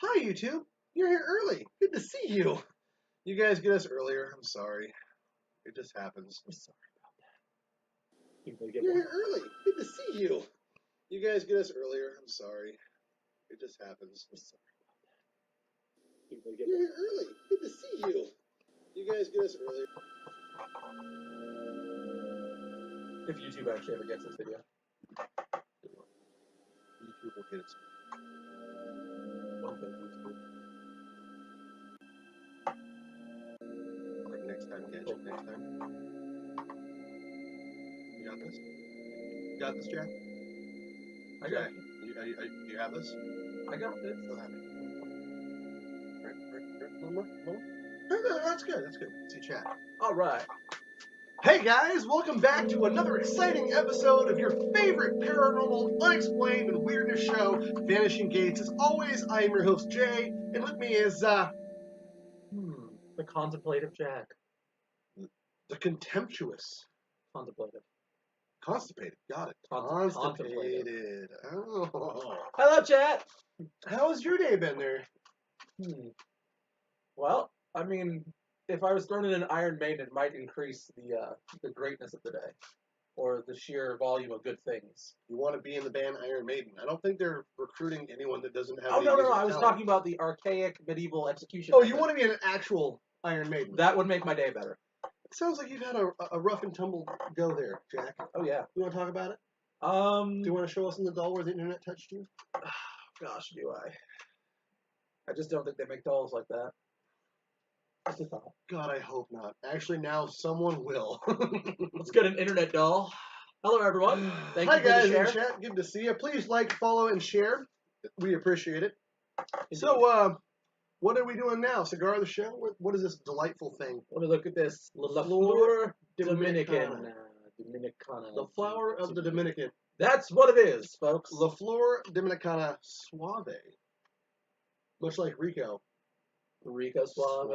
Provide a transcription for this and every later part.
Hi, YouTube. You're here early. Good to see you. You guys get us earlier. I'm sorry. It just happens. I'm sorry about that. You're here early. Good to see you. You guys get us earlier. I'm sorry. It just happens. I'm sorry about that. You're here early. Good to see you. You guys get us earlier. If YouTube actually ever gets this video. YouTube will get it. One thing YouTube. Like next time, catch it next time. You got this? You got this, Jack? I got it. You have this? I got this. Still have it. One more? No, that's good. That's good. See chat. All right. Hey guys, welcome back to another exciting episode of your favorite paranormal, unexplained, and weirdness show, Vanishing Gates. As always, I am your host, Jay, and with me is, the contemplative Jack. the contemptuous. Contemplative. Constipated. Got it. Constipated. Oh. Hello, chat. How's your day been there? Well, I mean, if I was thrown in an Iron Maiden, it might increase the greatness of the day, or the sheer volume of good things. You want to be in the band Iron Maiden. I don't think they're recruiting anyone that doesn't have Oh, any no, musical I was talent. talking about the archaic medieval execution. Oh, you want to be an actual Iron Maiden. That would make my day better. It sounds like you've had a rough and tumble go there, Jack. Oh, yeah. You want to talk about it? Do you want to show us in the doll where the internet touched you? Gosh, do I? I just don't think they make dolls like that. Just a thought. God, I hope not. Actually, now someone will. Let's get an internet doll. Hello, everyone. Thank Hi, you for guys the share. in chat. Good to see you. Please like, follow, and share. We appreciate it. Indeed. So, what are we doing now? Cigar of the show? What is this delightful thing? Let me look at this. La Flor Flor Dominicana. Dominicana. The flower of the Dominican. That's what it is, folks. La Flor Dominicana Suave. Much like Rico. Rico Suave.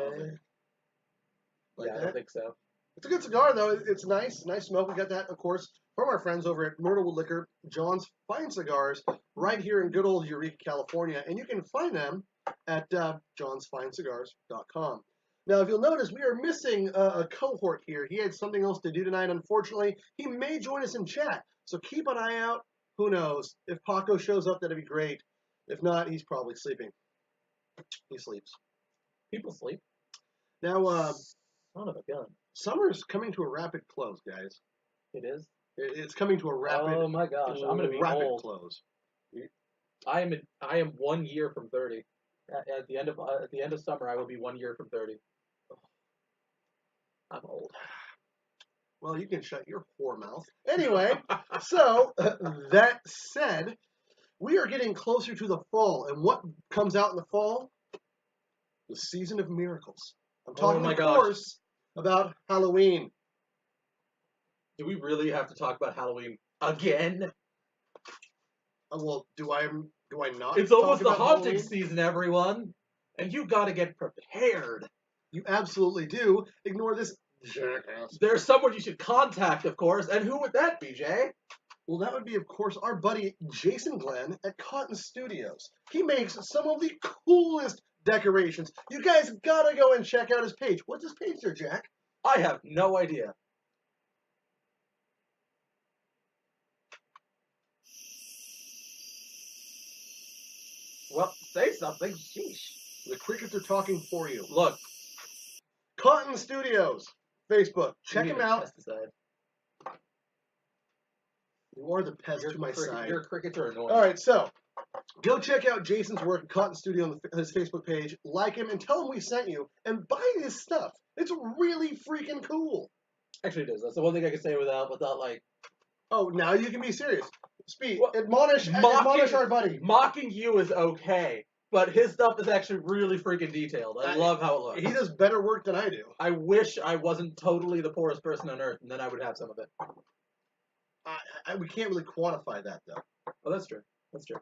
Like Yeah, I that? don't think so. It's a good cigar, though. It's nice. Nice smoke. We got that, of course, from our friends over at Myrtlewood Liquor, John's Fine Cigars, right here in good old Eureka, California. And you can find them at johnsfinecigars.com. Now, if you'll notice, we are missing a cohort here. He had something else to do tonight, unfortunately. He may join us in chat, so keep an eye out. Who knows? If Paco shows up, that'd be great. If not, he's probably sleeping. He sleeps. People sleep. Now, Son of a gun. summer's coming to a rapid close, guys. It is? It's coming to a rapid, Oh my gosh, I'm gonna be rapid old. close. I am 1 year from 30. At the end of summer, I will be 1 year from 30. I'm old. Well, you can shut your whore mouth. Anyway, so that said, we are getting closer to the fall, and what comes out in the fall? The season of miracles. I'm talking, my of gosh. course, about Halloween. Do we really have to talk about Halloween again? Well, do I not? It's talk almost the about haunting Halloween? season, everyone. And you gotta get prepared. You absolutely do. Ignore this jackass. There's someone you should contact, of course. And who would that be, Jay? Well, that would be, of course, our buddy Jason Glenn at Cotton Studios. He makes some of the coolest decorations. You guys gotta go and check out his page. What's his page there, Jack? I have no idea. Well, say something. Sheesh. The crickets are talking for you. Look. Cotton Studios, Facebook. Check him out. Pesticide. You are the pest to my side. Your crickets are annoying. All right, so go check out Jason's work at Cotton Studio on his Facebook page. Like him and tell him we sent you. And buy his stuff. It's really freaking cool. Actually, it is. That's the one thing I can say without like. Oh, now you can be serious. Speak. Well, admonish our buddy. Mocking you is okay, but his stuff is actually really freaking detailed. I love how it looks. He does better work than I do. I wish I wasn't totally the poorest person on earth, and then I would have some of it. We can't really quantify that, though. Oh, that's true. That's true.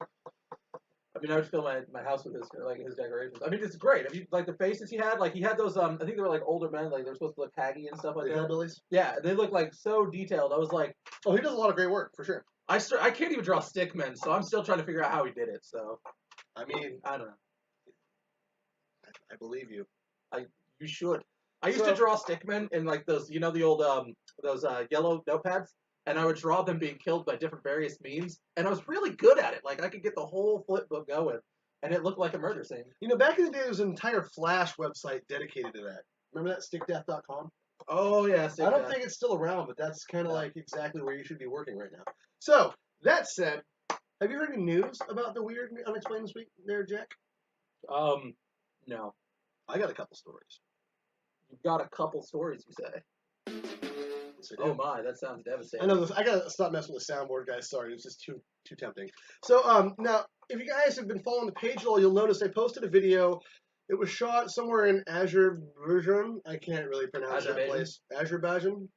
I mean, I would fill my house with his decorations. I mean, it's great. I mean, like the faces he had those. I think they were like older men, like they were supposed to look haggy and stuff like The that. hillbillies? Yeah, they look like so detailed. I was like, oh, he does a lot of great work for sure. I can't even draw stick men, so I'm still trying to figure out how he did it. So, I mean, I don't know. I believe you. You should. I used to draw stickmen in like those, you know, the old those yellow notepads, and I would draw them being killed by different various means, and I was really good at it. Like I could get the whole flip book going, and it looked like a murder scene. You know, back in the day, there was an entire Flash website dedicated to that. Remember that, stickdeath.com? Oh yeah, I don't think it's still around, but that's kind of like exactly where you should be working right now. So, that said, have you heard any news about the weird unexplained this week there, Jack? No. I got a couple stories. You've got a couple stories, you say? Yes, Oh my, that sounds devastating. I know this. I gotta stop messing with the soundboard, guys. Sorry, it's just too tempting. So, now, if you guys have been following the page at all, you'll notice I posted a video. It was shot somewhere in Azerbaijan. I can't really pronounce that place. Azerbaijan?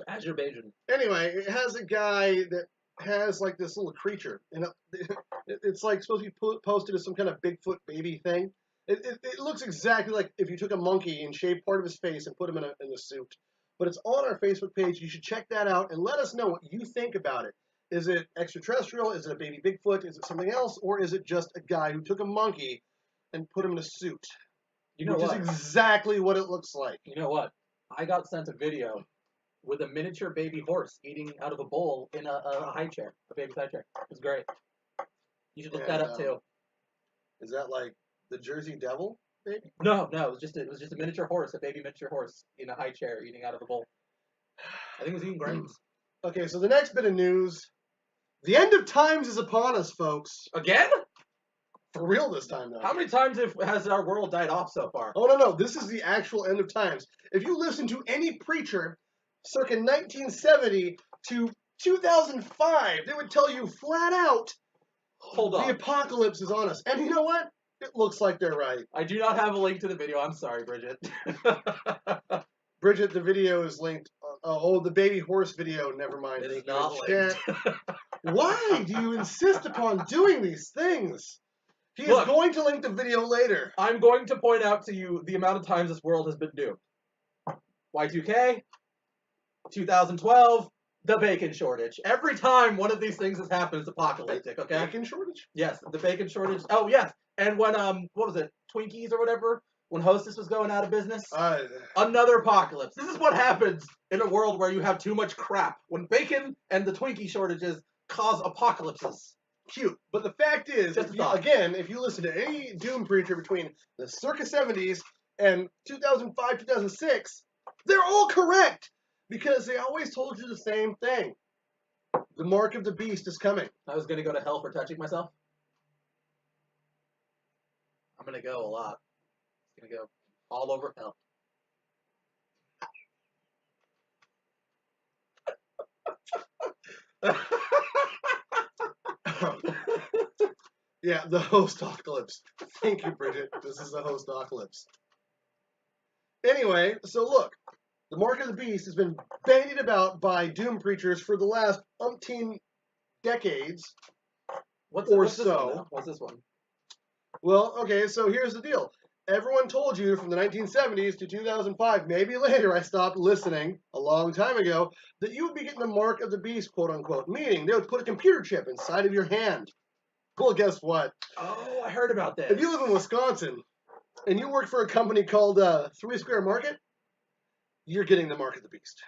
Azerbaijan. Anyway, it has a guy that has like this little creature, and it's like supposed to be posted as some kind of Bigfoot baby thing. It looks exactly like if you took a monkey and shaved part of his face and put him in a suit. But it's on our Facebook page. You should check that out and let us know what you think about it. Is it extraterrestrial? Is it a baby Bigfoot? Is it something else? Or is it just a guy who took a monkey and put him in a suit? You know which what? is exactly what it looks like. You know what? I got sent a video with a miniature baby horse eating out of a bowl in a high chair, a baby's high chair. It was great. You should look that up too. Is that like the Jersey Devil, baby? No, it was just a miniature horse, a baby miniature horse in a high chair eating out of a bowl. I think it was eating grains. Okay, so the next bit of news. The end of times is upon us, folks. Again? For real this time, though. How many times has our world died off so far? Oh, no. This is the actual end of times. If you listen to any preacher circa 1970 to 2005, they would tell you flat out, hold on, the apocalypse is on us. And you know what? It looks like they're right. I do not have a link to the video. I'm sorry, Bridget. Bridget, the video is linked. The baby horse video, never mind. It is not linked. Why do you insist upon doing these things? He is going to link the video later. I'm going to point out to you the amount of times this world has been doomed. Y2K, 2012, the bacon shortage. Every time one of these things has happened, it's apocalyptic, okay? Bacon shortage? Yes, the bacon shortage. Oh, yes. And when, what was it, Twinkies or whatever? When Hostess was going out of business? Another apocalypse. This is what happens in a world where you have too much crap. When bacon and the Twinkie shortages cause apocalypses. Cute. But the fact is, if you listen to any doom preacher between the circa 70s and 2005, 2006, they're all correct. Because they always told you the same thing. The mark of the beast is coming. I was going to go to hell for touching myself. I'm going to go a lot. It's going to go all over hell. Yeah, the host-ocalypse. Thank you, Bridget. This is the host-ocalypse. Anyway, so look. The mark of the beast has been bandied about by doom preachers for the last umpteen decades What's so. This one, what's this one? Well, okay, so here's the deal. Everyone told you from the 1970s to 2005, maybe later, I stopped listening a long time ago, that you would be getting the mark of the beast, quote unquote, meaning they would put a computer chip inside of your hand. Well, guess what? Oh, I heard about that. If you live in Wisconsin and you work for a company called Three Square Market, you're getting the mark of the beast.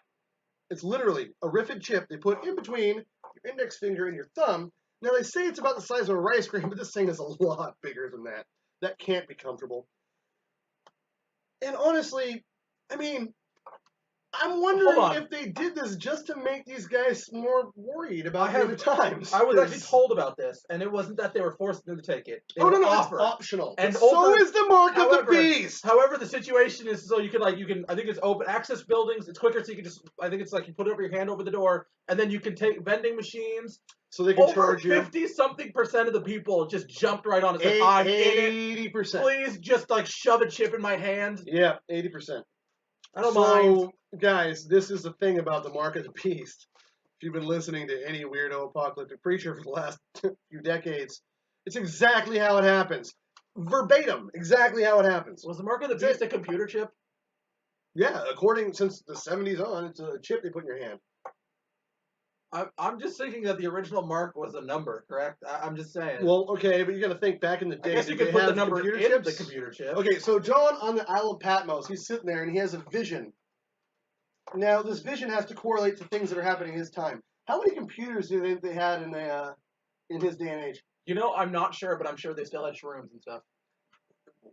It's literally a riffid chip they put in between your index finger and your thumb. Now, they say it's about the size of a rice grain, but this thing is a lot bigger than that. That can't be comfortable. And honestly, I mean, I'm wondering if they did this just to make these guys more worried about the times. I was actually told about this, and it wasn't that they were forcing them to take it. They no, offered. it's optional. And so is the mark of the beast. However, the situation is so you can I think it's open access buildings. It's quicker, so you can just, I think it's like you put your hand over the door, and then you can take vending machines. So they can charge you. 50-something% of the people just jumped right on it. Said, I'm in it. 80%. Please just like shove a chip in my hand. Yeah, 80%. I don't mind. Guys, this is the thing about the mark of the beast. If you've been listening to any weirdo apocalyptic preacher for the last few decades, it's exactly how it happens. Verbatim, exactly how it happens. Was the mark of the beast a computer chip? Yeah, since the 70s on, it's a chip they put in your hand. I'm just thinking that the original mark was a number, correct? I'm just saying. Well, okay, but you got to think back in the day. I guess you could put the number in the computer chip. Okay, so John on the Isle of Patmos, he's sitting there and he has a vision. Now, this vision has to correlate to things that are happening in his time. How many computers do they had in his day and age? You know, I'm not sure, but I'm sure they still had shrooms and stuff.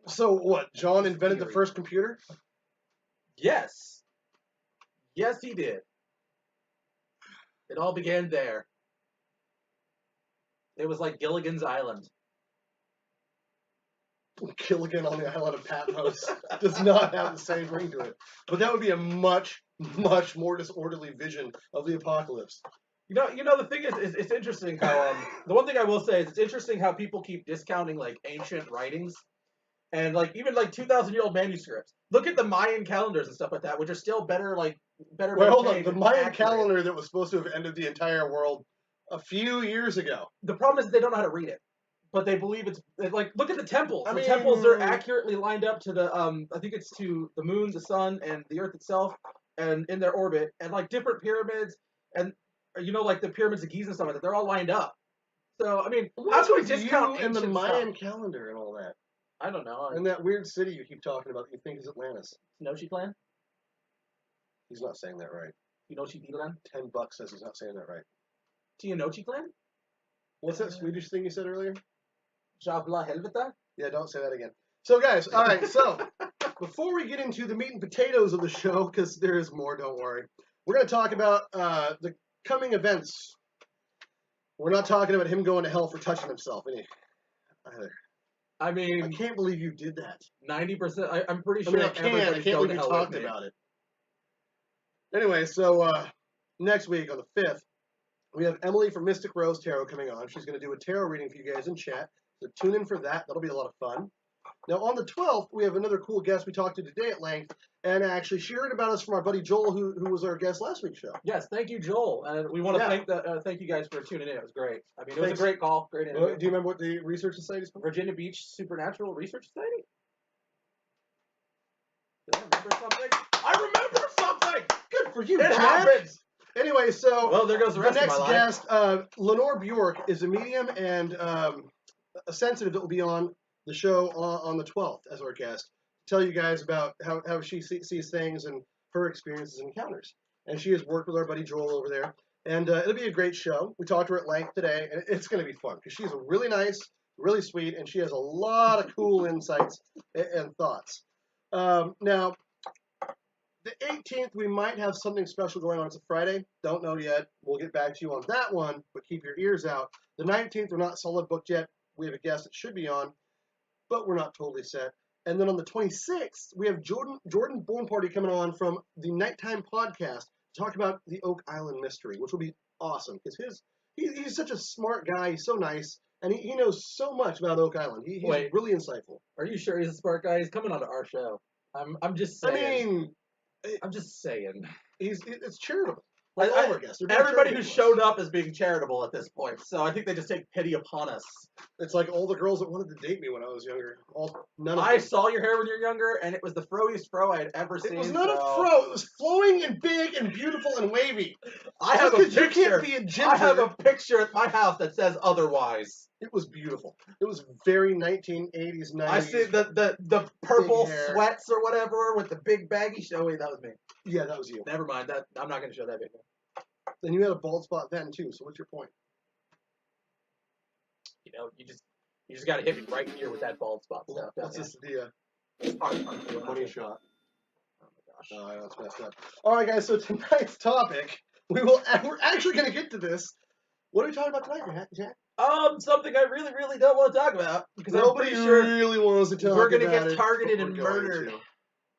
So what? John invented the first computer? Yes. Yes, he did. It all began there. It was like Gilligan's Island. Gilligan on the Island of Patmos does not have the same ring to it. But that would be a much, much more disorderly vision of the apocalypse. You know, the thing is it's interesting how the one thing I will say is it's interesting how people keep discounting like ancient writings and like even like 2,000-year-old manuscripts. Look at the Mayan calendars and stuff like that, which are still better. Well, hold on, the Mayan calendar that was supposed to have ended the entire world a few years ago. The problem is they don't know how to read it, but they believe it's like look at the temples. The temples are accurately lined up to the I think it's to the moon, the sun, and the earth itself, and in their orbit, and like different pyramids and. You know, like the pyramids of Giza and stuff like that. They're all lined up. So, I mean, how can we discount in the Mayan calendar and all that? I don't know. And that weird city you keep talking about that you think is Atlantis. Tenochtitlan? He's not saying that right. Tenochtitlan? $10 says he's not saying that right. Tenochtitlan? What's that Swedish thing you said earlier? Javla Helveta? Yeah, don't say that again. So, guys, all right, so before we get into the meat and potatoes of the show, because there is more, don't worry, we're going to talk about the coming events. We're not talking about him going to hell for touching himself either. I mean, I can't believe you did that. 90%. I'm pretty sure. I can't believe you talked about it. Anyway, so next week on the 5th, we have Emily from Mystic Rose Tarot coming on. She's going to do a tarot reading for you guys in chat. So tune in for that. That'll be a lot of fun. Now, on the 12th, we have another cool guest we talked to today at length. And actually, she heard about us from our buddy Joel, who was our guest last week's show. Yes, thank you, Joel. And we want to thank you guys for tuning in. It was great. I mean, it was a great call. Great interview. Do you remember what the research society is called? Virginia Beach Supernatural Research Society? Did I remember something? I remember something! Good for you, It happens! Anyway, so well, there goes the rest of my life. Next guest, Lenore Bjork, is a medium and a sensitive that will be on the show on the 12th as our guest. Tell you guys about how she sees things and her experiences and encounters. And she has worked with our buddy Joel over there. And it'll be a great show. We talked to her at length today, and it's going to be fun because she's really nice, really sweet, and she has a lot of cool insights and thoughts. Now, the 18th, we might have something special going on. It's a Friday. Don't know yet. We'll get back to you on that one, but keep your ears out. The 19th, we're not solid booked yet. We have a guest that should be on, but we're not totally set. And then on the 26th, we have Jordan Born Party coming on from the Nighttime Podcast to talk about the Oak Island mystery, which will be awesome because he's such a smart guy. He's so nice, and he knows so much about Oak Island. He's really insightful. Are you sure he's a smart guy? He's coming on to our show. I'm just saying. I'm just saying. It's charitable. Like all our guests. Everybody who showed up is being charitable at this point, so I think they just take pity upon us. It's like all the girls that wanted to date me when I was younger. I saw your hair when you were younger, and it was the froiest fro I had ever seen. It was not a fro. It was flowing and big and beautiful and wavy. I have a picture. You can't be a ginger. I have a picture at my house that says otherwise. It was beautiful. It was very 1980s, 90s. I see the purple sweats or whatever with the big baggy. Oh wait, that was me. Yeah, that was you. Never mind. I'm not going to show that video. Then you had a bald spot then too. So what's your point? You know, you just got to hit me right here with that bald spot stuff. That's just the money shot. Oh my gosh. Oh, I know it's messed up. All right, guys. So tonight's topic, we're actually going to get to this. What are we talking about tonight, Jack? Something I really, really don't want to talk about because nobody really wants to talk about it. We're going to get targeted and murdered.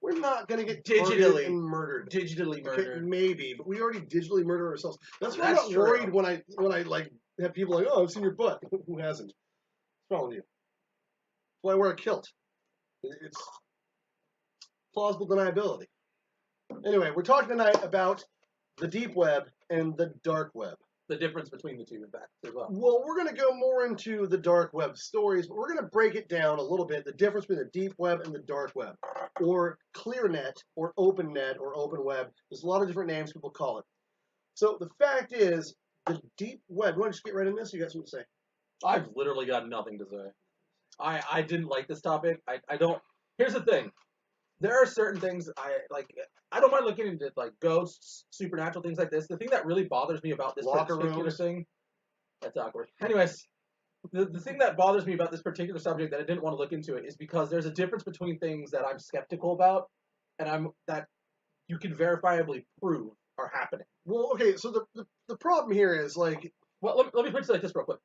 We're not going to get digitally and murdered. Digitally murdered. Okay, maybe, but we already digitally murder ourselves. That's why I'm not worried when I like have people like, oh, I've seen your butt. Who hasn't? What's wrong with you? That's why I wear a kilt. It's plausible deniability. Anyway, we're talking tonight about the deep web and the dark web. The difference between the two, in fact, as well. Well, we're going to go more into the dark web stories, but we're going to break it down a little bit, the difference between the deep web and the dark web, or clear net, or open net, or open web. There's a lot of different names people call it. So the fact is, the deep web. You want to just get right in this? You got something to say? I've literally got nothing to say. I didn't like this topic. I don't. Here's the thing. There are certain things I like. I don't mind looking into like ghosts, supernatural things like this. The thing that really bothers me about this particular thing. That's awkward. Anyways, the thing that bothers me about this particular subject that I didn't want to look into it is because there's a difference between things that I'm skeptical about and that you can verifiably prove are happening. Well, okay, so the problem here is like, well, let me put it like this real quick.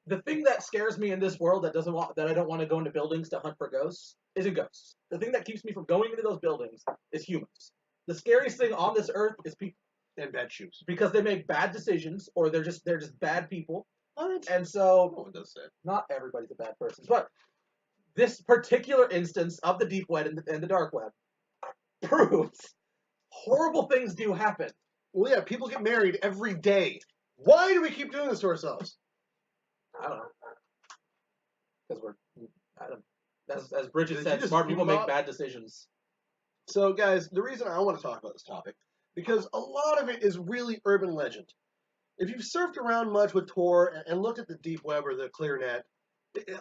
The thing that scares me in this world that I don't want to go into buildings to hunt for ghosts isn't ghosts. The thing that keeps me from going into those buildings is humans. The scariest thing on this earth is people. And bad shoes. Because they make bad decisions or they're just bad people. What? And so no one does that. Not everybody's a bad person. But this particular instance of the deep web and the dark web proves horrible things do happen. Well, yeah, people get married every day. Why do we keep doing this to ourselves? I don't know. Because as Bridget said, smart people make bad decisions. So, guys, the reason I want to talk about this topic, because a lot of it is really urban legend. If you've surfed around much with Tor and looked at the deep web or the clear net,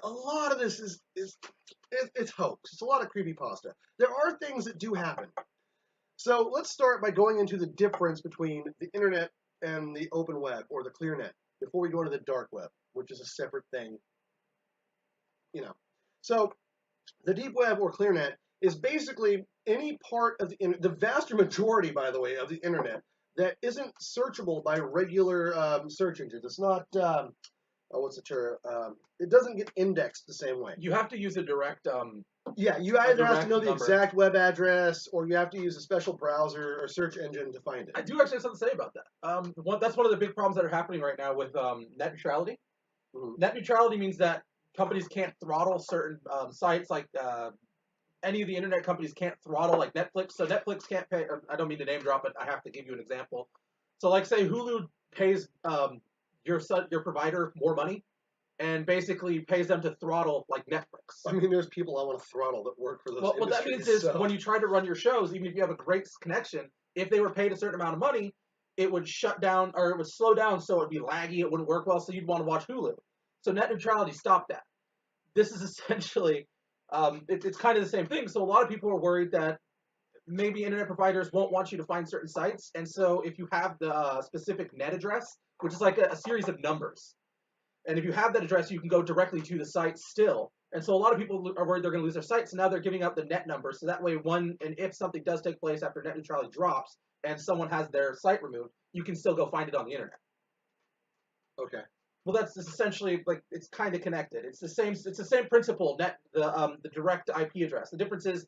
a lot of this it's hoax. It's a lot of creepypasta. There are things that do happen. So let's start by going into the difference between the internet and the open web or the clear net before we go into the dark web, which is a separate thing. So the deep web or clear net is basically any part of the vast majority, by the way, of the internet that isn't searchable by regular search engines. It's not, what's the term? It doesn't get indexed the same way. You have to use a direct. Yeah, you either have to know the exact web address, or you have to use a special browser or search engine to find it. I do actually have something to say about that. That's one of the big problems that are happening right now with net neutrality. Mm-hmm. Net neutrality means that companies can't throttle certain sites, like any of the internet companies can't throttle, like Netflix. So Netflix can't pay. I don't mean to name drop, but I have to give you an example. So, like, say Hulu pays your provider more money, and basically pays them to throttle like Netflix. I mean, there's people I want to throttle that work for those industries. What that means is when you try to run your shows, even if you have a great connection, if they were paid a certain amount of money, it would shut down or it would slow down, so it would be laggy, it wouldn't work well, so you'd want to watch Hulu. So net neutrality stopped that. This is essentially, it's kind of the same thing. So a lot of people are worried that maybe internet providers won't want you to find certain sites, and so if you have the specific net address, which is like a series of numbers, and if you have that address, you can go directly to the site still. And so a lot of people are worried they're going to lose their site, so now they're giving out the net number, so that way if something does take place after net neutrality drops, and someone has their site removed, you can still go find it on the internet. Okay. Well, that's essentially, like, it's kind of connected. It's the same principle. The direct IP address. The difference is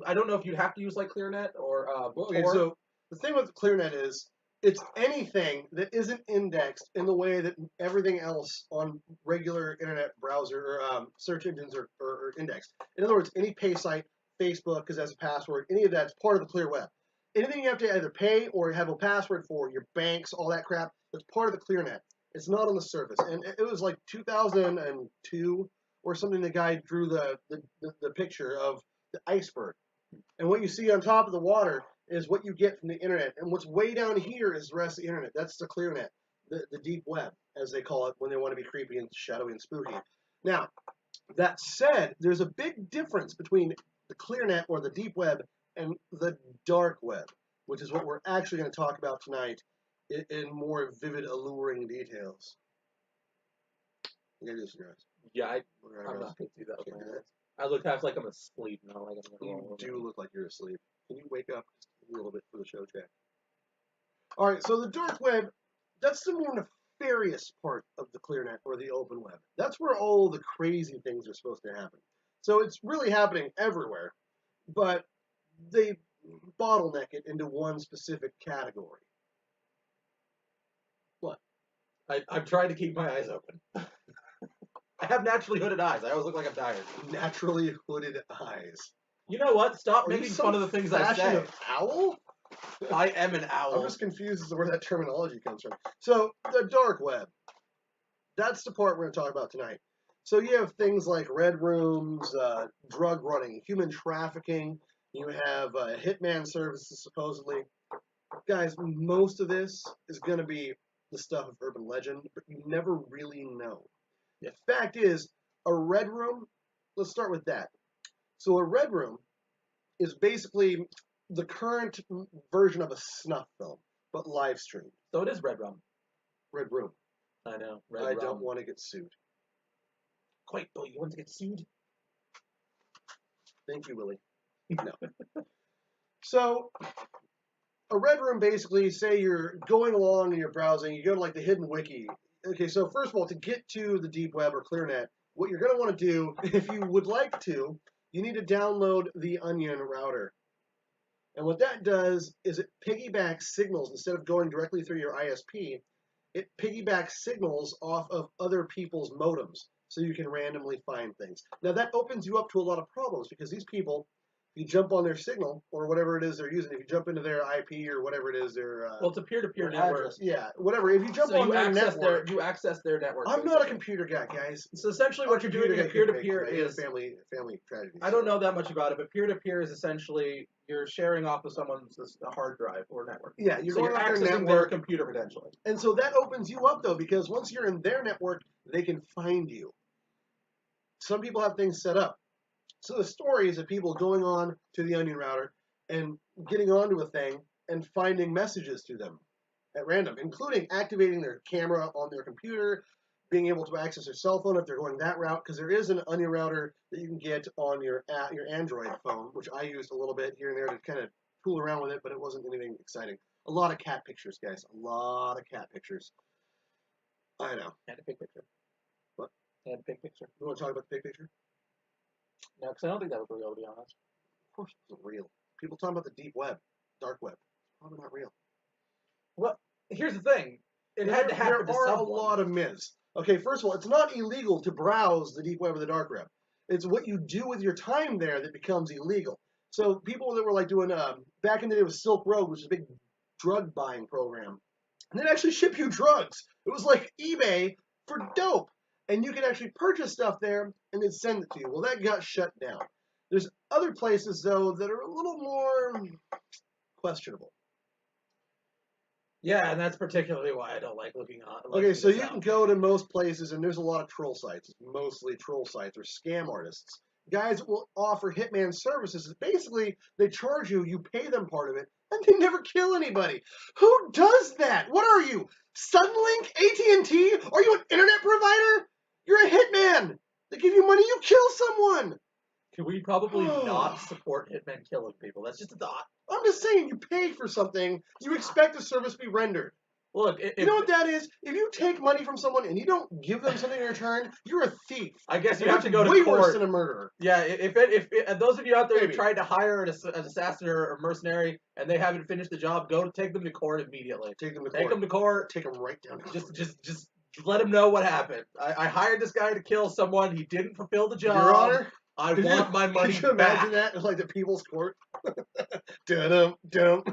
I don't know if you'd have to use like ClearNet or okay. So the thing with ClearNet is it's anything that isn't indexed in the way that everything else on regular internet browser or search engines are indexed. In other words, any pay site, Facebook, because that's a password, any of that's part of the clear web. Anything you have to either pay or have a password for, your banks, all that crap, that's part of the ClearNet. It's not on the surface. And it was like 2002 or something, the guy drew the picture of the iceberg. And what you see on top of the water is what you get from the internet. And what's way down here is the rest of the internet. That's the ClearNet, the deep web, as they call it when they want to be creepy and shadowy and spooky. Now, that said, there's a big difference between the ClearNet or the deep web and the dark web, which is what we're actually going to talk about tonight in more vivid, alluring details. You gotta do this, guys. Yeah, I'm not going to do that with my eyes. I look like I'm asleep now. Like you do look like you're asleep. Can you wake up a little bit for the show chat? All right, so the dark web, that's the more nefarious part of the ClearNet or the open web. That's where all the crazy things are supposed to happen. So it's really happening everywhere, but they bottleneck it into one specific category. What? I'm trying to keep my eyes open. I have naturally hooded eyes. I always look like I'm tired. Naturally hooded eyes. You know what? Stop making fun of the things I say. Of owl? I am an owl. I'm just confused as to where that terminology comes from. So, the dark web. That's the part we're going to talk about tonight. So you have things like red rooms, drug running, human trafficking. You have hitman services, supposedly. Guys, most of this is going to be the stuff of urban legend, but you never really know. The fact is, a red room, let's start with that. So a red room is basically the current version of a snuff film, but live streamed. So it is red rum. Red room. I know. I don't want to get sued. Quite, though, you want to get sued? Thank you, Willie. No. So, a red room basically, say you're going along and you're browsing, you go to like the hidden wiki. Okay, so first of all, to get to the deep web or ClearNet, what you're going to want to do, if you would like to, you need to download the Onion router. And what that does is it piggybacks signals. Instead of going directly through your ISP, it piggybacks signals off of other people's modems, so you can randomly find things. Now that opens you up to a lot of problems, because these people, if you jump on their signal or whatever it is they're using, if you jump into their IP or whatever it is, their well, it's a peer-to-peer network. Address, yeah, whatever. If you jump on their network, you access their network. I'm not a computer guy, guys. So essentially, what you're doing in peer-to-peer is family tragedy. I don't know that much about it, but peer-to-peer is essentially you're sharing off of someone's hard drive or network. Yeah, you're accessing their computer potentially. And so that opens you up though, because once you're in their network, they can find you. Some people have things set up. So the story is of people going on to the Onion router and getting onto a thing and finding messages to them at random, including activating their camera on their computer, being able to access their cell phone if they're going that route, because there is an Onion router that you can get on your Android phone, which I used a little bit here and there to kind of fool around with it, but it wasn't anything exciting. A lot of cat pictures, guys. A lot of cat pictures. I know. And a pig picture. What? And a pig picture. You want to talk about the pig picture? No, because I don't think that was real, to be honest. Of course it wasn't real. People talking about the deep web, dark web. Probably not real. Well, here's the thing. It had to happen to someone. There are a lot of myths. Okay, first of all, it's not illegal to browse the deep web or the dark web. It's what you do with your time there that becomes illegal. So people that were like doing, back in the day with Silk Road, which is a big drug buying program, and they'd actually ship you drugs. It was like eBay for dope. And you could actually purchase stuff there and then send it to you. Well, that got shut down. There's other places, though, that are a little more questionable. Yeah, and that's particularly why I don't like looking on. Okay, so you can go to most places, and there's a lot of troll sites. Mostly troll sites or scam artists. Guys will offer hitman services. Basically, they charge you, you pay them part of it, and they never kill anybody. Who does that? What are you? Sunlink? AT&T? Are you an internet provider? You're a hitman. They give you money, you kill someone. Can we probably not support hitmen killing people? That's just a thought. I'm just saying, you pay for something, you expect a service to be rendered. Look, you know what that is? If you take money from someone and you don't give them something in return, you're a thief. I guess you have to go to court. Way worse than a murderer. Yeah, if those of you out there who tried to hire an assassin or a mercenary and they haven't finished the job, go take them to court immediately. Take them to court. Take them right down to court. Just let them know what happened. I hired this guy to kill someone. He didn't fulfill the job. Your Honor, I want my money back. Could you imagine that? It's like the people's court. Dum dum.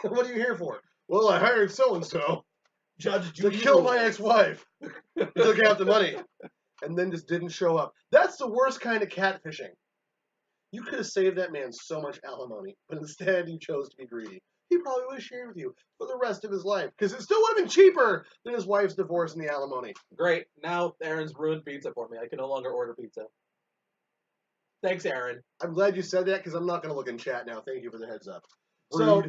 What are you here for? Well, I hired so-and-so. Judge, to kill my ex-wife. He took out the money. And then just didn't show up. That's the worst kind of catfishing. You could have saved that man so much alimony, but instead you chose to be greedy. He probably would have shared with you for the rest of his life, because it still would have been cheaper than his wife's divorce and the alimony. Great. Now Aaron's ruined pizza for me. I can no longer order pizza. Thanks, Aaron. I'm glad you said that, because I'm not going to look in chat now. Thank you for the heads up. Rude. So,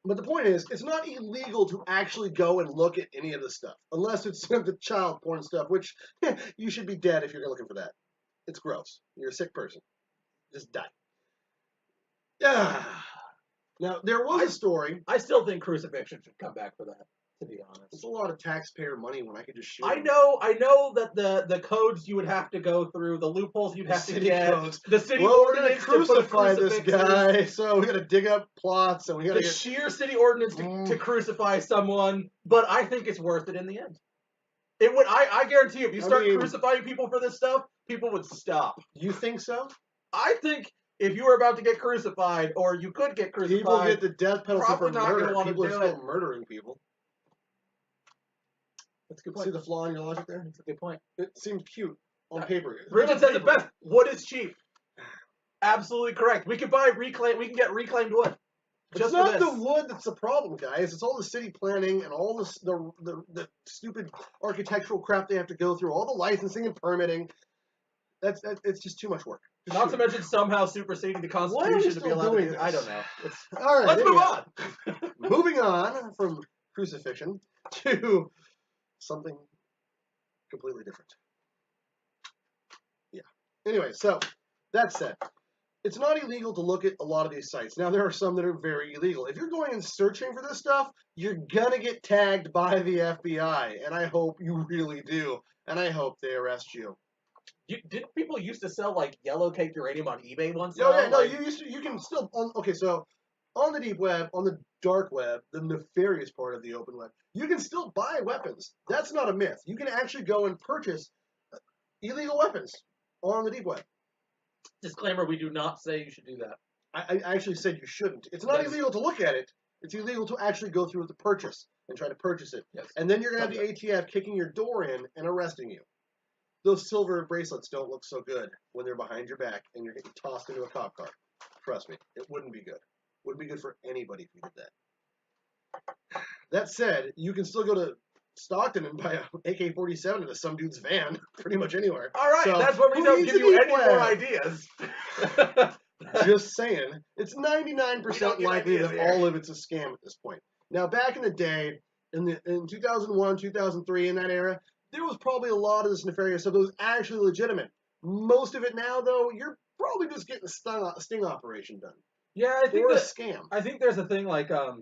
but the point is, it's not illegal to actually go and look at any of this stuff, unless it's the child porn stuff, which you should be dead if you're looking for that. It's gross. You're a sick person. Just die. Now, there was a story. I still think crucifixion should come back for that, to be honest. It's a lot of taxpayer money when I could just shoot I know that the codes you would have to go through, the loopholes you'd have to get, the city ordinance to crucify this guy, so we got to dig up plots, and we got the sheer city ordinance to crucify someone, but I think it's worth it in the end. It would. I guarantee you, if you start crucifying people for this stuff, people would stop. You think so? I think if you were about to get crucified, or you could get crucified, people get the death penalty for murder. People are still it. murdering people. That's a good point. See the flaw in your logic there? That's a good point. It seems cute on paper. Bridget said it best. Wood is cheap. Absolutely correct. We can buy we can get reclaimed wood. It's not the wood that's the problem, guys. It's all the city planning and all the stupid architectural crap they have to go through, all the licensing and permitting. It's just too much work. Not to mention somehow superseding the Constitution to be allowed to do it. I don't know. All right, let's move on. Moving on from crucifixion to something completely different. Yeah. Anyway, so that said, it's not illegal to look at a lot of these sites. Now, there are some that are very illegal. If you're going and searching for this stuff, you're gonna get tagged by the FBI, and I hope you really do, and I hope they arrest you. Did people used to sell like yellow cake uranium on eBay once? Oh yeah, no, you can still. Okay, so on the deep web, on the dark web, the nefarious part of the open web, you can still buy weapons. That's not a myth. You can actually go and purchase illegal weapons on the deep web. Disclaimer: we do not say you should do that. I actually said you shouldn't. It's not illegal to look at it. It's illegal to actually go through with the purchase and try to purchase it. Yes. And then you're going to have the ATF kicking your door in and arresting you. Those silver bracelets don't look so good when they're behind your back and you're getting tossed into a cop car. Trust me, it wouldn't be good. Wouldn't be good for anybody if you did that. That said, you can still go to Stockton and buy an AK-47 into some dude's van, pretty much anywhere. All right, so that's what we don't give you any more ideas. Just saying, it's 99% likely that all of it's a scam at this point. Now, back in the day, in 2001, 2003, in that era, there was probably a lot of this nefarious stuff that was actually legitimate. Most of it now, though, you're probably just getting a sting operation done. Yeah, I think or a scam. I think there's a thing like a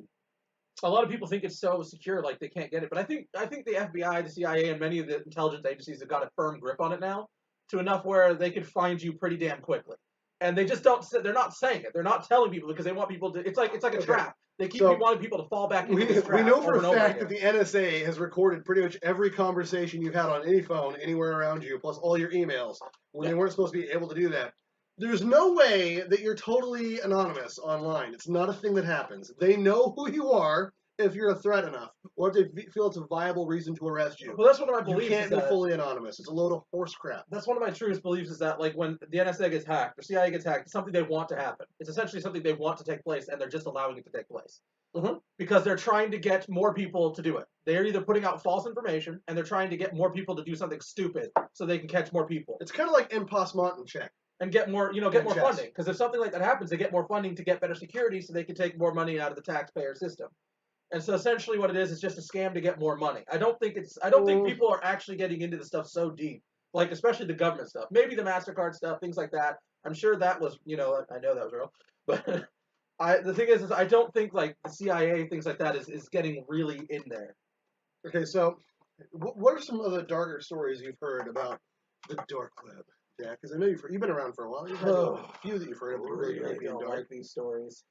lot of people think it's so secure, like they can't get it. But I think the FBI, the CIA, and many of the intelligence agencies have got a firm grip on it now, to enough where they can find you pretty damn quickly. And they just don't. They're not saying it. They're not telling people because they want people to. It's like a trap. They keep wanting people to fall back into this trap. We know for a fact that the NSA has recorded pretty much every conversation you've had on any phone anywhere around you, plus all your emails, when they weren't supposed to be able to do that. There's no way that you're totally anonymous online. It's not a thing that happens. They know who you are if you're a threat enough, or if they feel it's a viable reason to arrest you. Well, that's one of my beliefs. You can't be fully anonymous. It's a load of horse crap. That's one of my truest beliefs is that, like, when the NSA gets hacked or CIA gets hacked, it's something they want to happen. It's essentially something they want to take place, and they're just allowing it to take place. Because they're trying to get more people to do it. They're either putting out false information, and they're trying to get more people to do something stupid so they can catch more people. It's kind of like impossement and check. And get more, more funding. Because if something like that happens, they get more funding to get better security so they can take more money out of the taxpayer system. And so essentially what it is just a scam to get more money. I don't think people are actually getting into the stuff so deep. Like, especially the government stuff. Maybe the MasterCard stuff, things like that. I'm sure that was, I know that was real. But the thing is I don't think, like, the CIA, things like that, is getting really in there. Okay, so what are some of the darker stories you've heard about the dark web? Yeah, because I know you've been around for a while. You've had a few that you've heard of that are really creepy and dark. Like these stories.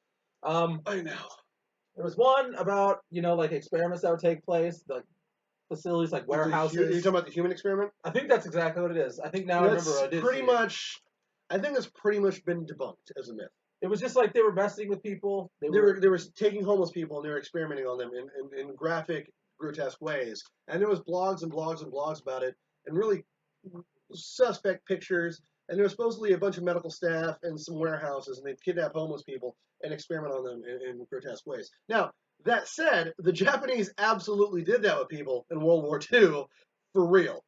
I know. There was one about, like experiments that would take place, like facilities like warehouses. Are you talking about the human experiment? I think that's exactly what it is. I think now I remember what it is. I think it's pretty much been debunked as a myth. It was just like they were messing with people. They were taking homeless people and they were experimenting on them in graphic, grotesque ways. And there was blogs and blogs and blogs about it, and really suspect pictures. And there was supposedly a bunch of medical staff and some warehouses, and they'd kidnap homeless people and experiment on them in grotesque ways. Now, that said, the Japanese absolutely did that with people in World War II, for real.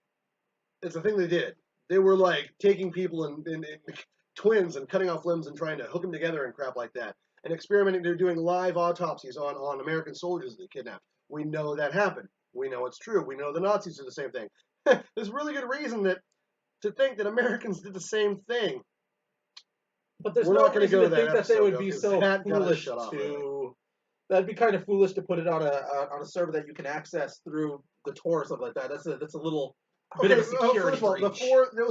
It's a thing they did. They were, like, taking people in twins and cutting off limbs and trying to hook them together and crap like that. And experimenting, they're doing live autopsies on American soldiers that they kidnapped. We know that happened. We know it's true. We know the Nazis did the same thing. There's really good reason to think that Americans did the same thing. But there's no reason to think that they would be so foolish to. That'd be kind of foolish to put it on a server that you can access through the Tor or something like that. That's a little bit of a security breach.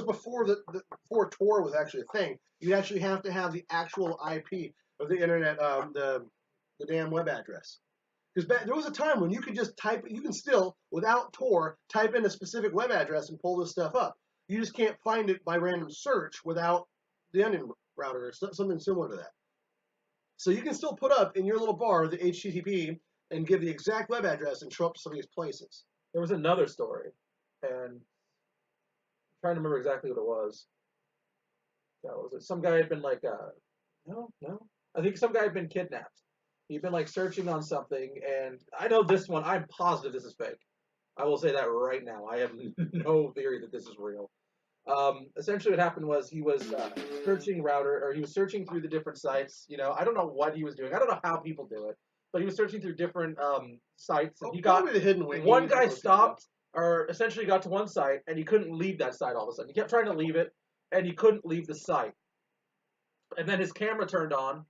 Before Tor was actually a thing, you'd actually have to have the actual IP of the internet, the damn web address. Because there was a time when you could just you can still, without Tor, type in a specific web address and pull this stuff up. You just can't find it by random search without the onion router or something similar to that. So you can still put up in your little bar the HTTP and give the exact web address and show up to some of these places. There was another story, and I'm trying to remember exactly what it was. That was it. Some guy had been like, no. I think some guy had been kidnapped. He'd been like searching on something, and I know this one. I'm positive this is fake. I will say that right now. I have no theory that this is real. Essentially, what happened was he was searching router, or he was searching through the different sites. You know, I don't know what he was doing. I don't know how people do it, but he was searching through different sites, and he got the hidden wing. One guy stopped, or essentially got to one site, and he couldn't leave that site all of a sudden. He kept trying to leave it, and he couldn't leave the site. And then his camera turned on,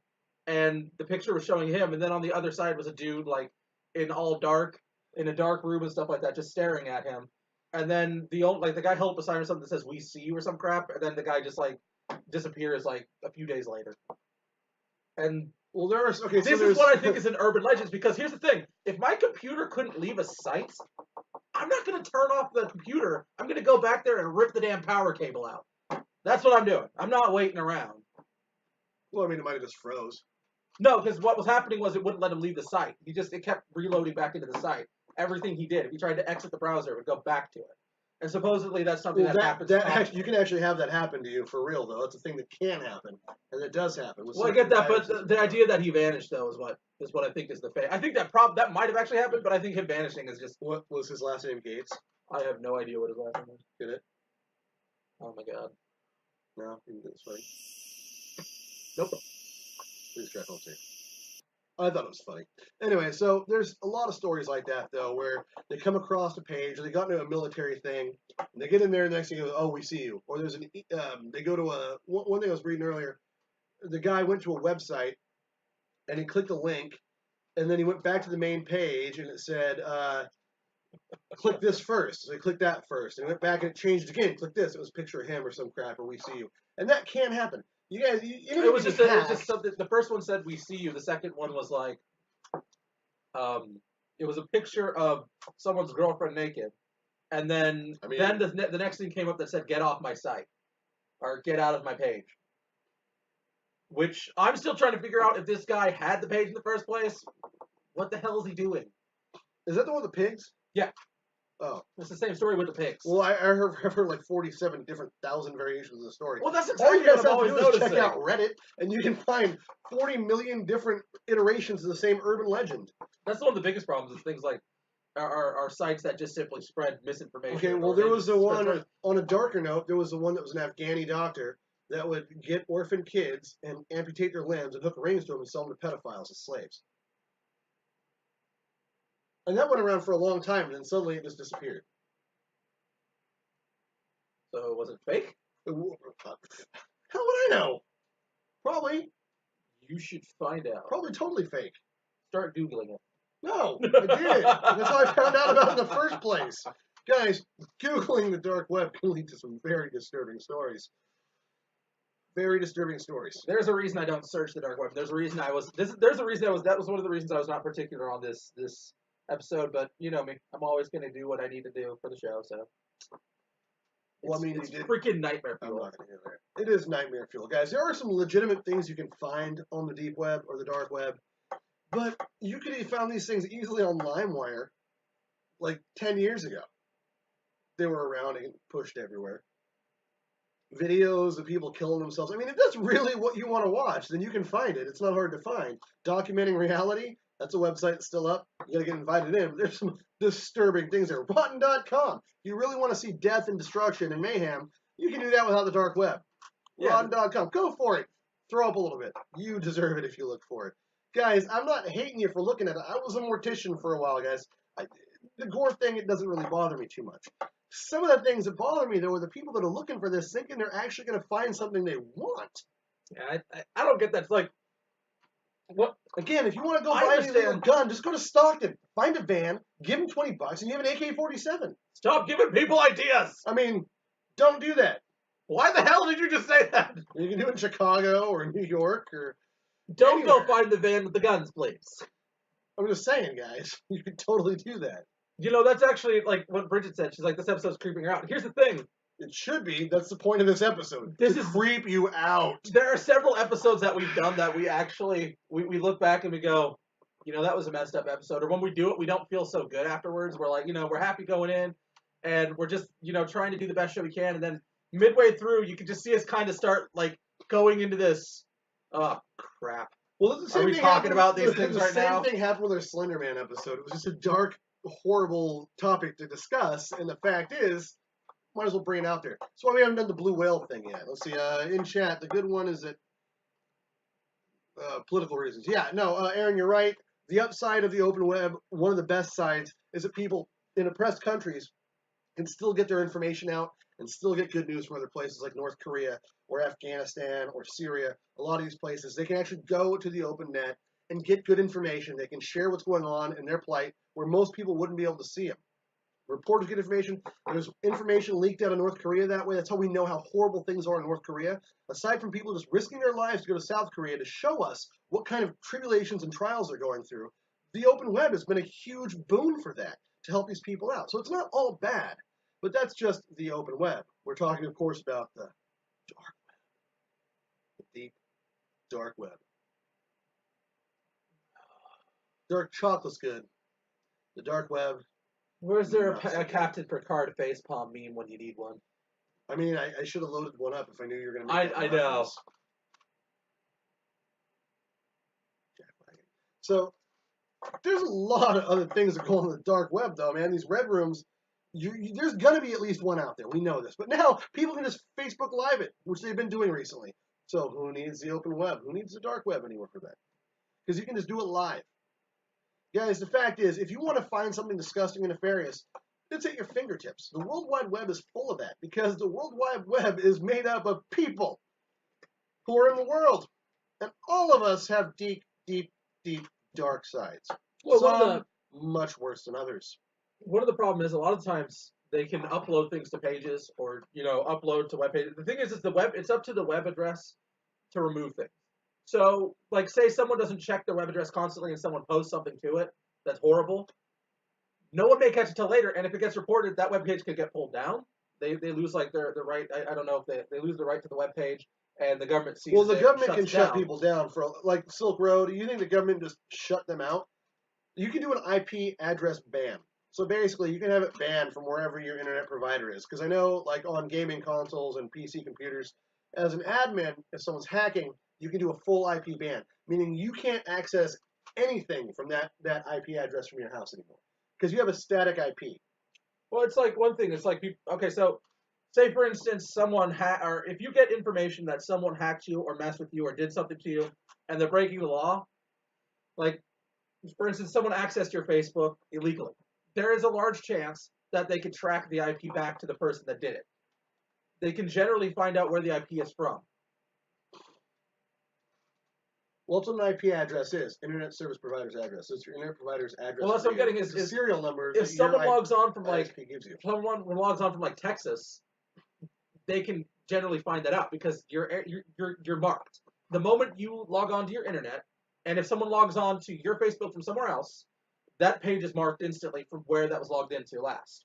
and the picture was showing him, and then on the other side was a dude like in all dark, in a dark room and stuff like that, just staring at him. And then the guy held up a sign or something that says "We see you" or some crap, and then the guy just like disappears like a few days later. And well, this is what I think is an urban legend, because here's the thing: if my computer couldn't leave a site, I'm not going to turn off the computer. I'm going to go back there and rip the damn power cable out. That's what I'm doing. I'm not waiting around. Well, I mean, it might have just froze. No, because what was happening was it wouldn't let him leave the site. It kept reloading back into the site. Everything he did, if he tried to exit the browser, it would go back to it. And supposedly that's something that happens. You can actually have that happen to you for real, though. It's a thing that can happen, and it does happen. Well, I get that, but the idea that he vanished, though, is what I think is the fake. I think that might have actually happened, but I think him vanishing is just. What was his last name? Gates. I have no idea what his last name was. Get it? Oh my god. No, it's funny. Nope. Please try to see. I thought it was funny. Anyway, so there's a lot of stories like that, though, where they come across a page, or they got into a military thing, and they get in there, and the next thing goes, "Oh, we see you." Or there's they go to one thing I was reading earlier. The guy went to a website, and he clicked a link, and then he went back to the main page, and it said, "Click this first." So he clicked that first, and he went back and it changed again. Click this. It was a picture of him or some crap, or "We see you," and that can happen. You guys, it was just something. The first one said "We see you." The second one was like, it was a picture of someone's girlfriend naked, and then the next thing came up that said "Get off my site," or "Get out of my page." Which I'm still trying to figure out if this guy had the page in the first place. What the hell is he doing? Is that the one with the pigs? Yeah. Oh. It's the same story with the pigs. Well, I've heard like 47 different thousand variations of the story. Well, that's exactly what I'm always noticing. Check out Reddit, and you can find 40 million different iterations of the same urban legend. That's one of the biggest problems, is things like are sites that just simply spread misinformation. Okay, well, there was the one, on a darker note, there was the one that was an Afghani doctor that would get orphan kids and amputate their limbs and hook rings to them and sell them to pedophiles as slaves. And that went around for a long time, and then suddenly it just disappeared. So was it fake? How would I know? Probably. You should find out. Probably totally fake. Start Googling it. No, I did. That's how I found out about it in the first place. Guys, Googling the dark web can lead to some very disturbing stories. Very disturbing stories. There's a reason I don't search the dark web. There's a reason that was one of the reasons I was not particular on this episode, but you know me. I'm always going to do what I need to do for the show, so. Well, I mean, it's freaking nightmare fuel. I'm not going to go there. It is nightmare fuel, guys. There are some legitimate things you can find on the deep web or the dark web, but you could have found these things easily on LimeWire like 10 years ago. They were around and pushed everywhere. Videos of people killing themselves. I mean, if that's really what you want to watch, then you can find it. It's not hard to find. Documenting reality, that's a website that's still up. You gotta get invited in. But there's some disturbing things there. Rotten.com. If you really want to see death and destruction and mayhem, you can do that without the dark web. Yeah. Rotten.com. Go for it. Throw up a little bit. You deserve it if you look for it. Guys, I'm not hating you for looking at it. I was a mortician for a while, guys. The gore thing, it doesn't really bother me too much. Some of the things that bother me, though, are the people that are looking for this thinking they're actually going to find something they want. Yeah, I don't get that. It's like, what? Again, if you want to go buy a little gun, just go to Stockton, find a van, give them $20, and you have an AK-47. Stop giving people ideas. I mean, don't do that. Why the hell did you just say that? You can do it in Chicago or New York or don't anywhere. Go find the van with the guns, please. I'm just saying, guys, you could totally do that. You know, that's actually like what Bridget said. She's like, this episode's creeping her out. Here's the thing. It should be. That's the point of this episode. This is creep you out. There are several episodes that we've done that we actually, we look back and we go, you know, that was a messed up episode. Or when we do it, we don't feel so good afterwards. We're like, you know, we're happy going in and we're just, you know, trying to do the best show we can. And then midway through, you can just see us kind of start like going into this, oh, crap. Well, the same Are we thing talking about these things right now? The same thing happened with our Slender Man episode. It was just a dark, horrible topic to discuss, and the fact is, might as well bring it out there. That's why we haven't done the blue whale thing yet. Let's see, in chat, the good one is that political reasons. Yeah, no, Aaron, you're right. The upside of the open web, one of the best sides, is that people in oppressed countries can still get their information out and still get good news from other places like North Korea or Afghanistan or Syria. A lot of these places, they can actually go to the open net and get good information. They can share what's going on in their plight where most people wouldn't be able to see them. Reporters get information. There's information leaked out of North Korea that way. That's how we know how horrible things are in North Korea. Aside from people just risking their lives to go to South Korea to show us what kind of tribulations and trials they're going through, the open web has been a huge boon for that, to help these people out. So it's not all bad, but that's just the open web. We're talking, of course, about the dark web, the deep, dark web. Dark chocolate's good. The dark web. Where's there a Captain Picard facepalm meme when you need one? I mean, I should have loaded one up if I knew you were going to make that. I know. So there's a lot of other things that go on the dark web, though, man. These red rooms, there's going to be at least one out there. We know this. But now people can just Facebook Live it, which they've been doing recently. So who needs the open web? Who needs the dark web anymore for that? Because you can just do it live. Guys, the fact is, if you want to find something disgusting and nefarious, it's at your fingertips. The World Wide Web is full of that because the World Wide Web is made up of people who are in the world. And all of us have deep, deep, deep, dark sides. Well, some much worse than others. One of the problems is a lot of times they can upload things to pages or, upload to web pages. The thing is the web, it's up to the web address to remove things. So, like, say someone doesn't check their web address constantly and someone posts something to it that's horrible. No one may catch it till later, and if it gets reported, that web page could get pulled down. They lose, like, their right. I don't know if they lose the right to the web page, and the government sees it. Well, the government can shut people down for, like, Silk Road. You think the government just shut them out? You can do an IP address ban. So basically, you can have it banned from wherever your internet provider is. Because I know, like, on gaming consoles and PC computers, as an admin, if someone's hacking, you can do a full IP ban, meaning you can't access anything from that IP address from your house anymore because you have a static IP. Well, it's like one thing. It's like, okay, so say for instance, or if you get information that someone hacked you or messed with you or did something to you, and they're breaking the law, like for instance, someone accessed your Facebook illegally. There is a large chance that they can track the IP back to the person that did it. They can generally find out where the IP is from. Well, that's what an IP address is. Internet Service Provider's address. So it's your internet provider's address. Well, that's what I'm getting is serial number. If someone logs on from someone logs on from like Texas, they can generally find that out because you're marked. The moment you log on to your internet, and if someone logs on to your Facebook from somewhere else, that page is marked instantly from where that was logged into last.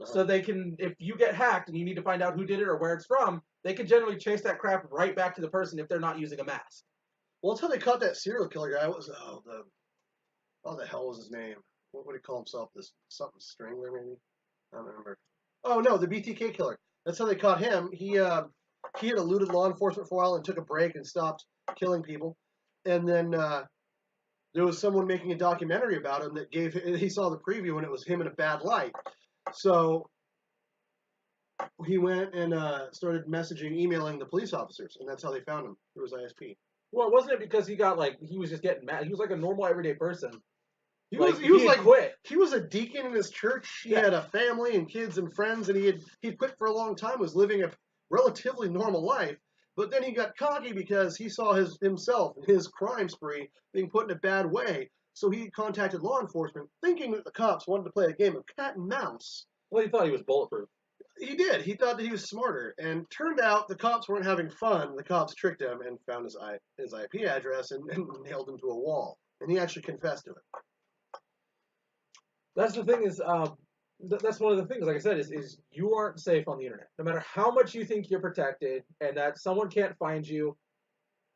So they can, if you get hacked and you need to find out who did it or where it's from, they can generally chase that crap right back to the person if they're not using a mask. Well, that's how they caught that serial killer guy. What was the hell was his name? What would he call himself? This something Strangler, maybe? I don't remember. Oh no, the BTK killer. That's how they caught him. He had eluded law enforcement for a while and took a break and stopped killing people. And then there was someone making a documentary about him that he saw the preview and it was him in a bad light. So he went and started emailing the police officers, and that's how they found him through his ISP. Well, wasn't it because he was just getting mad? He was like a normal everyday person. He was a deacon in his church. He had a family and kids and friends, and he'd quit for a long time, was living a relatively normal life. But then he got cocky because he saw his crime spree being put in a bad way. So he contacted law enforcement, thinking that the cops wanted to play a game of cat and mouse. Well, he thought he was bulletproof. He did. He thought that he was smarter. And turned out the cops weren't having fun. The cops tricked him and found his IP address and nailed him to a wall. And he actually confessed to it. That's the thing is, that's one of the things, like I said, is you aren't safe on the internet. No matter how much you think you're protected and that someone can't find you,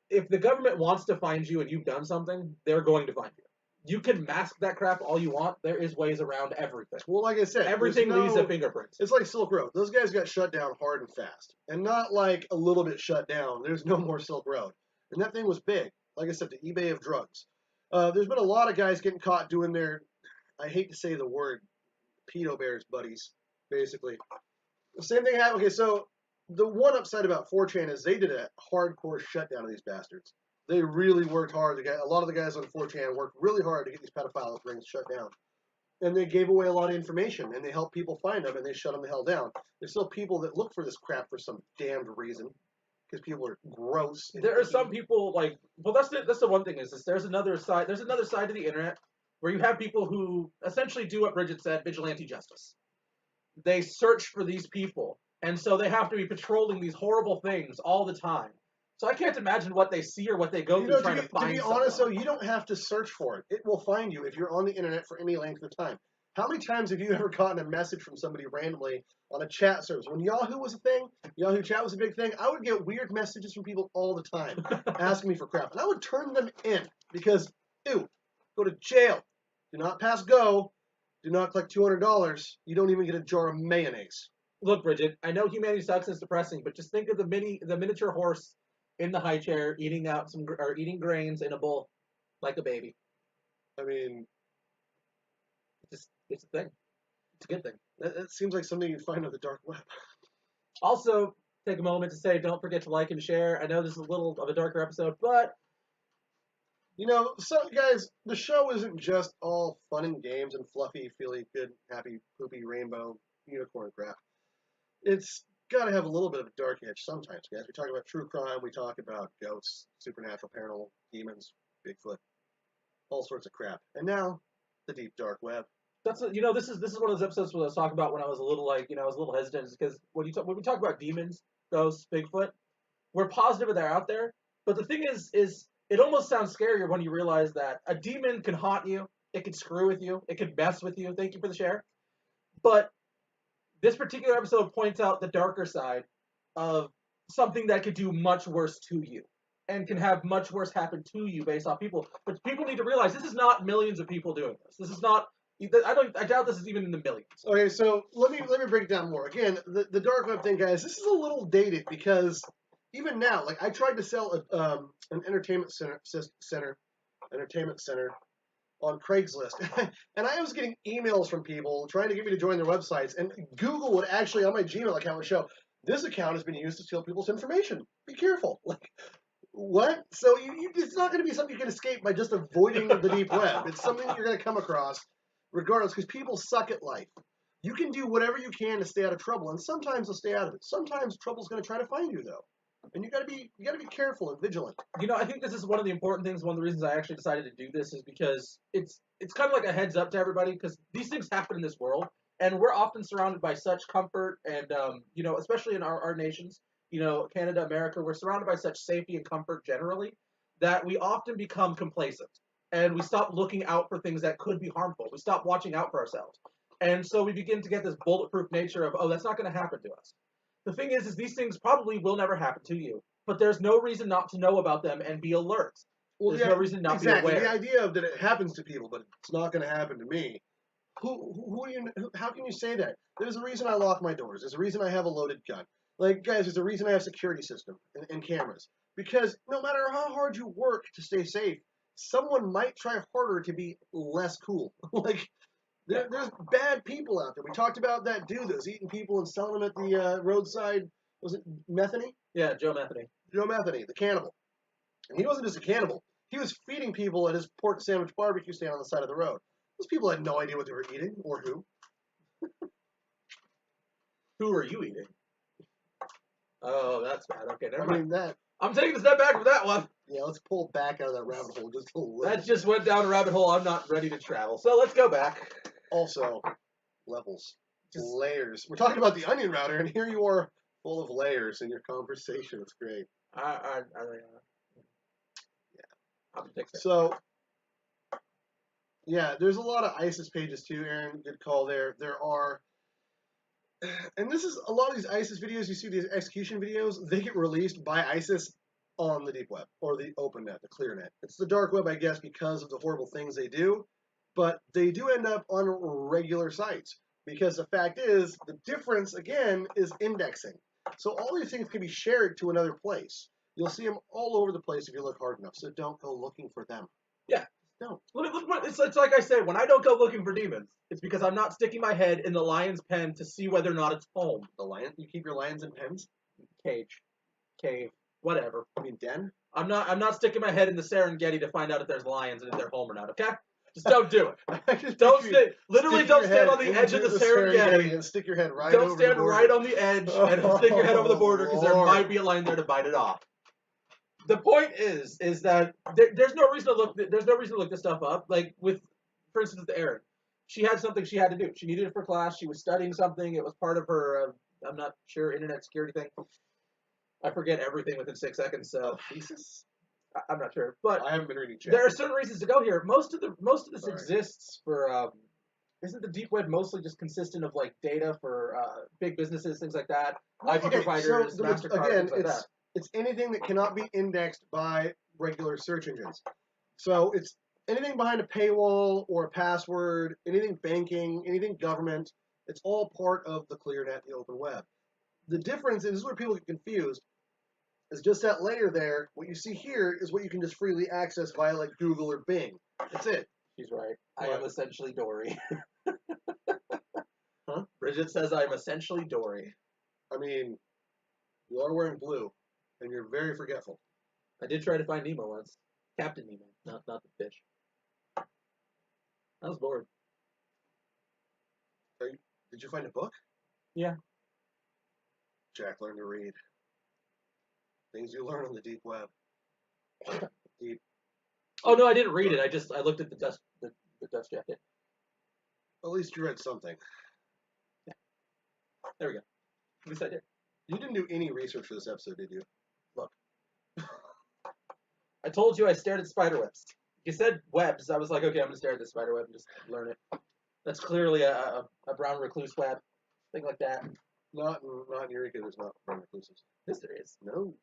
if the government wants to find you and you've done something, they're going to find you. You can mask that crap all you want. There is ways around everything. Well, like I said, everything leaves the fingerprints. It's like Silk Road. Those guys got shut down hard and fast. And not like a little bit shut down. There's no more Silk Road. And that thing was big. like I said, the eBay of drugs. There's been a lot of guys getting caught doing their, I hate to say the word, pedo bears buddies, basically. The same thing happened. Okay, so the one upside about 4chan is they did a hardcore shutdown of these bastards. They really worked hard. A lot of the guys on 4chan worked really hard to get these pedophile rings shut down. And they gave away a lot of information, and they helped people find them, and they shut them the hell down. There's still people that look for this crap for some damned reason, because people are gross. There are some people like, well, that's the one thing is there's another side to the internet where you have people who essentially do what Bridget said, vigilante justice. They search for these people, and so they have to be patrolling these horrible things all the time. So I can't imagine what they see or what they go through trying to find. To be honest, though, you don't have to search for it. It will find you if you're on the internet for any length of time. How many times have you ever gotten a message from somebody randomly on a chat service? When Yahoo was a thing, Yahoo chat was a big thing, I would get weird messages from people all the time asking me for crap. And I would turn them in because, ew, go to jail. Do not pass go. Do not collect $200. You don't even get a jar of mayonnaise. Look, Bridget, I know humanity sucks and it's depressing, but just think of the miniature horse in the high chair eating grains in a bowl like a baby. I mean, it's a thing. It's a good thing. That seems like something you'd find on the dark web. Also, take a moment to say, don't forget to like and share. I know this is a little of a darker episode, but you know, so guys, the show isn't just all fun and games and fluffy, feely, good, happy, poopy, rainbow, unicorn crap. It's got to have a little bit of a dark edge sometimes, guys. We talk about true crime, we talk about ghosts, supernatural, paranormal, demons, Bigfoot, all sorts of crap. And now, the deep dark web. This is one of those episodes where I was talking about when I was a little I was a little hesitant because when we talk about demons, ghosts, Bigfoot, we're positive they're out there. But the thing is it almost sounds scarier when you realize that a demon can haunt you, it can screw with you, it can mess with you. Thank you for the share. But this particular episode points out the darker side of something that could do much worse to you and can have much worse happen to you based off people. But people need to realize this is not millions of people doing this. This is not. I doubt this is even in the millions. Okay, so let me break it down more. Again, the dark web thing, guys. This is a little dated because even now, like I tried to sell an entertainment center on Craigslist, and I was getting emails from people trying to get me to join their websites, and Google would actually on my Gmail account would show this account has been used to steal people's information. Be careful. Like what? So it's not going to be something you can escape by just avoiding the deep web. It's something that you're going to come across. Regardless, because people suck at life. You can do whatever you can to stay out of trouble, and sometimes they'll stay out of it. Sometimes trouble's going to try to find you, though, and you got to be careful and vigilant. I think this is one of the important things. One of the reasons I actually decided to do this is because it's kind of like a heads up to everybody because these things happen in this world, and we're often surrounded by such comfort, and especially in our nations, Canada, America, we're surrounded by such safety and comfort generally that we often become complacent. And we stop looking out for things that could be harmful. We stop watching out for ourselves. And so we begin to get this bulletproof nature of, oh, that's not going to happen to us. The thing is these things probably will never happen to you. But there's no reason not to know about them and be alert. There's no reason not to be aware. The idea of that it happens to people, but it's not going to happen to me. How can you say that? There's a reason I lock my doors. There's a reason I have a loaded gun. Like, guys, there's a reason I have security system and cameras. Because no matter how hard you work to stay safe, someone might try harder to be less cool. Like, there's bad people out there. We talked about that dude that was eating people and selling them at the roadside. Was it Metheny? Yeah, Joe Metheny. Joe Metheny, the cannibal. And he wasn't just a cannibal. He was feeding people at his pork sandwich barbecue stand on the side of the road. Those people had no idea what they were eating or who. Who are you eating? Oh, that's bad. Okay, never mind. That. I'm taking a step back from that one. Yeah, let's pull back out of that rabbit hole just a little. That just went down a rabbit hole I'm not ready to travel. So let's go back. Also, levels. Just layers. We're talking about the onion router, and here you are full of layers in your conversation. It's great. Yeah. So, yeah, there's a lot of ISIS pages too, Aaron. Good call there. There are, and this is a lot of these ISIS videos, you see these execution videos, they get released by ISIS on the deep web, or the open net, the clear net. It's the dark web, I guess, because of the horrible things they do, but they do end up on regular sites, because the fact is, the difference, again, is indexing. So all these things can be shared to another place. You'll see them all over the place if you look hard enough. So don't go looking for them. Yeah. Don't. It's like I say, when I don't go looking for demons, it's because I'm not sticking my head in the lion's pen to see whether or not it's home. The lion? You keep your lions in pens? Cage. Cave. Whatever. I mean, den? I'm not sticking my head in the Serengeti to find out if there's lions and if they're home or not, okay? Just don't do it. Don't stand on the edge of the Serengeti and stick your head right don't over stand the border. right on the edge and stick your head over the border because there might be a lion there to bite it off. The point is that there's no reason to look this stuff up. Like for instance, with Erin, she had something she had to do. She needed it for class. She was studying something. It was part of her I'm not sure internet security thing. I forget everything within 6 seconds. So thesis? I'm not sure, but I haven't been reading chat. There are certain reasons to go here. Most of this exists for. Isn't the deep web mostly just consistent of like data for big businesses, things like that, IP providers, MasterCard, things like that? It's anything that cannot be indexed by regular search engines. So it's anything behind a paywall or a password, anything banking, anything government. It's all part of the ClearNet, the open web. The difference, and this is where people get confused, is just that layer there. What you see here is what you can just freely access via like Google or Bing. That's it. She's right. I am essentially Dory. Huh? Bridget says I'm essentially Dory. I mean, you are wearing blue, and you're very forgetful. I did try to find Nemo once. Captain Nemo, not the fish. I was bored. Did you find a book? Yeah. Jack learned to read. Things you learn on the deep web. Deep. Oh no, I didn't read it. I looked at the dust jacket. At least you read something. Yeah. There we go. At least I did. You didn't do any research for this episode, did you? Look. I told you I stared at spider webs. You said webs. I was like, okay, I'm gonna stare at the spider web and just learn it. That's clearly a brown recluse web. Thing like that. Not in Eureka, there's not brown recluses. Yes, there is. No.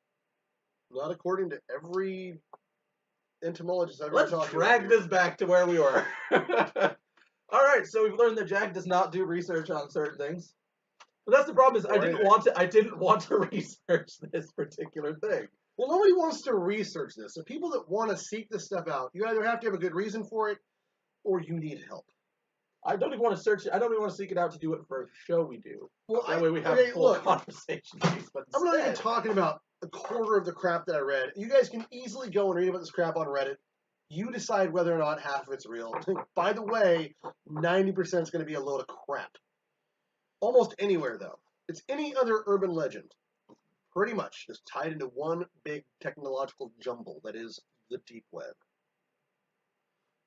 Not according to every entomologist I've ever talked to. Let's drag this back to where we were. All right, so we've learned that Jack does not do research on certain things. But that's the problem is I didn't want to research this particular thing. Well, nobody wants to research this. So people that want to seek this stuff out, you either have to have a good reason for it, or you need help. I don't even want to search it. I don't even want to seek it out to do it for a show we do. Well, that way we have full conversation. But I'm not even talking about a quarter of the crap that I read. You guys can easily go and read about this crap on Reddit. You decide whether or not half of it's real. By the way, 90% is going to be a load of crap. Almost anywhere, though. It's any other urban legend. Pretty much just tied into one big technological jumble that is the deep web.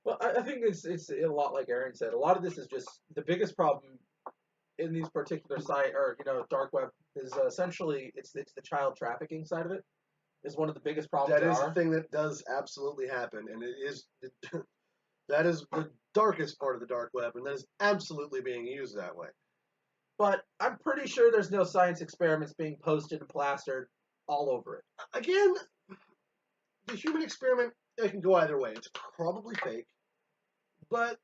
Well, I think it's a lot like Aaron said. A lot of this is just the biggest problem in these particular dark web is essentially it's the child trafficking side of it is one of the biggest problems. That is the thing that does absolutely happen, and that is the darkest part of the dark web, and that is absolutely being used that way. But I'm pretty sure there's no science experiments being posted and plastered all over it. Again, the human experiment, it can go either way. It's probably fake, but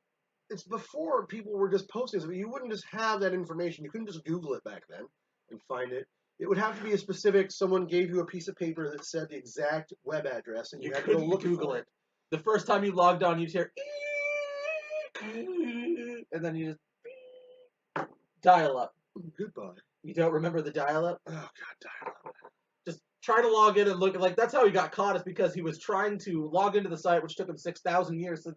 it's before people were just posting it. You wouldn't just have that information. You couldn't just Google it back then and find it. It would have to be a specific, someone gave you a piece of paper that said the exact web address, and you had to go look Google it. The first time you logged on, you'd hear, and then you just dial up. Goodbye. You don't remember the dial up? Oh, God, dial up. Just try to log in and look. Like, that's how he got caught, is because he was trying to log into the site, which took him 6,000 years, so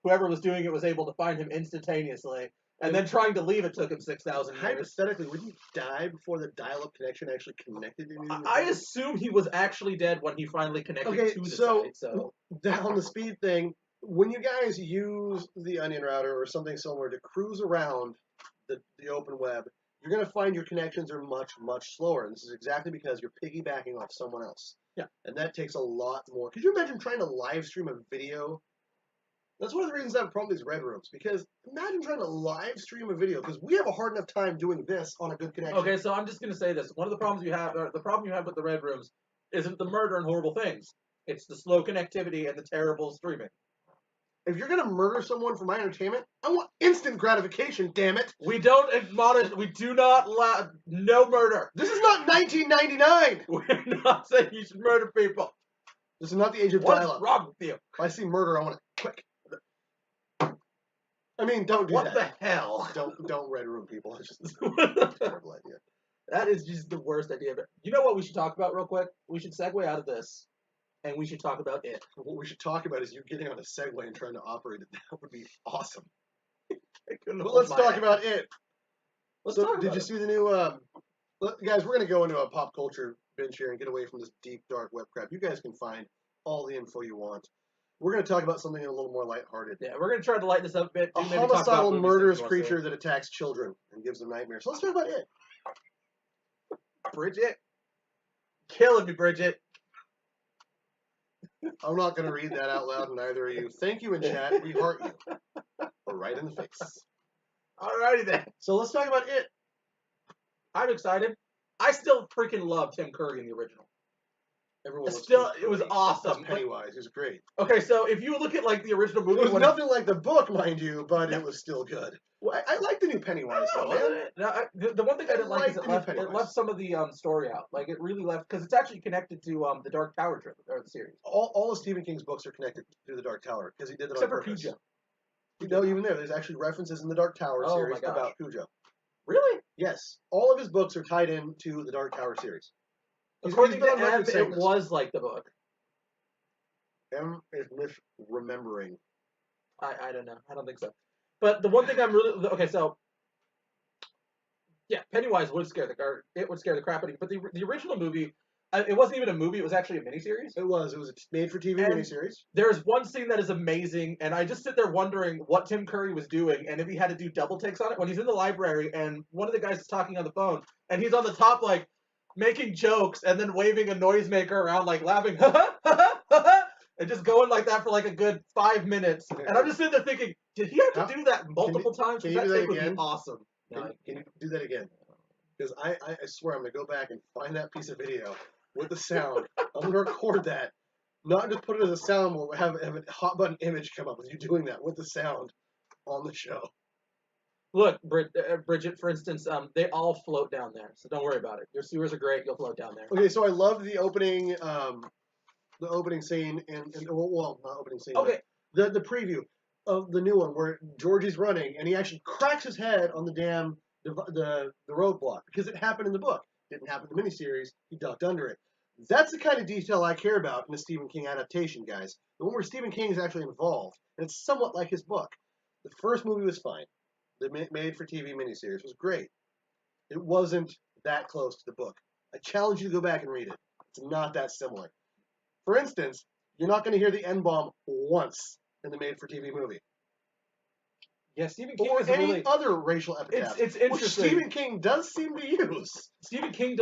whoever was doing it was able to find him instantaneously. And then trying to leave it took him 6,000 years. Hypothetically, wouldn't he die before the dial-up connection actually connected to you? I assume he was actually dead when he finally connected to the site. So down the speed thing, when you guys use the Onion router or something similar to cruise around the open web, you're going to find your connections are much, much slower. And this is exactly because you're piggybacking off someone else. Yeah. And that takes a lot more. Could you imagine trying to live stream a video? That's one of the reasons I have a problem with these red rooms. Because imagine trying to live stream a video. Because we have a hard enough time doing this on a good connection. Okay, so I'm just going to say this. One of the problems you have, or the problem you have with the red rooms, isn't the murder and horrible things. It's the slow connectivity and the terrible streaming. If you're gonna murder someone for my entertainment, I want instant gratification. Damn it! We don't admonish. We do not allow no murder. This is not 1999. We're not saying you should murder people. This is not the age of What's dial-up. wrong with you? If I see murder, I want it quick. I mean, don't do that. What the hell? Don't red room people. It's just a terrible idea. That is just the worst idea. But you know what we should talk about real quick? We should segue out of this, and we should talk about it. What we should talk about is you getting on a Segway and trying to operate it. That would be awesome. But let's talk about it. Did you see the new? Guys, we're gonna go into a pop culture binge here and get away from this deep, dark web crap. You guys can find all the info you want. We're going to talk about something a little more lighthearted. Yeah, we're going to try to lighten this up a bit. A homicidal, murderous creature that attacks children and gives them nightmares. So let's talk about it. Bridget. Killing me, Bridget. I'm not going to read that out loud, and neither are you. Thank you in chat. We heart you. But right in the face. Alrighty then. So let's talk about it. I'm excited. I still freaking love Tim Curry in the original. Everyone it was awesome. Pennywise, he was great. Okay, so if you look at like the original movie, it was nothing like the book, mind you, but it was still good. Well, I like the new Pennywise, though, man. The one thing I didn't like is it left some of the story out. Like it really left because it's actually connected to the Dark Tower or the series. All of Stephen King's books are connected to the Dark Tower because he did it except on purpose. Except for Cujo. No, even there's actually references in the Dark Tower series about Cujo. Really? Yes. All of his books are tied into the Dark Tower series. According to Ev, it was like the book. M is misremembering. I don't know. I don't think so. But the one thing I'm really okay. So yeah, Pennywise would scare the crap out of you. But the original movie, it wasn't even a movie. It was actually a miniseries. It was a made-for-TV miniseries. There's one scene that is amazing, and I just sit there wondering what Tim Curry was doing, and if he had to do double takes on it. When he's in the library, and one of the guys is talking on the phone, and he's on the top like making jokes, and then waving a noisemaker around, like laughing, ha ha ha ha. And just going like that for like a good 5 minutes. And I'm just sitting there thinking, did he have to do that multiple times? Can you do that again? Would be awesome. Can you do that again? Because I swear I'm going to go back and find that piece of video with the sound. I'm going to record that. Not just put it as a sound, we'll have a hot button image come up with you doing that with the sound on the show. Look, Bridget, for instance, they all float down there. So don't worry about it. Your sewers are great. You'll float down there. Okay, so I loved the opening... the opening scene well, not opening scene. Okay. The preview of the new one where Georgie's running and he actually cracks his head on the roadblock because it happened in the book. It didn't happen in the miniseries. He ducked under it. That's the kind of detail I care about in a Stephen King adaptation, guys. The one where Stephen King is actually involved, and it's somewhat like his book. The first movie was fine. The made-for-TV miniseries was great. It wasn't that close to the book. I challenge you to go back and read it. It's not that similar. For instance, you're not going to hear the N-bomb once in the made-for-TV movie. Yeah, Stephen King or is any really other racial epitaph. It's interesting. Which Stephen King does seem to use. Stephen King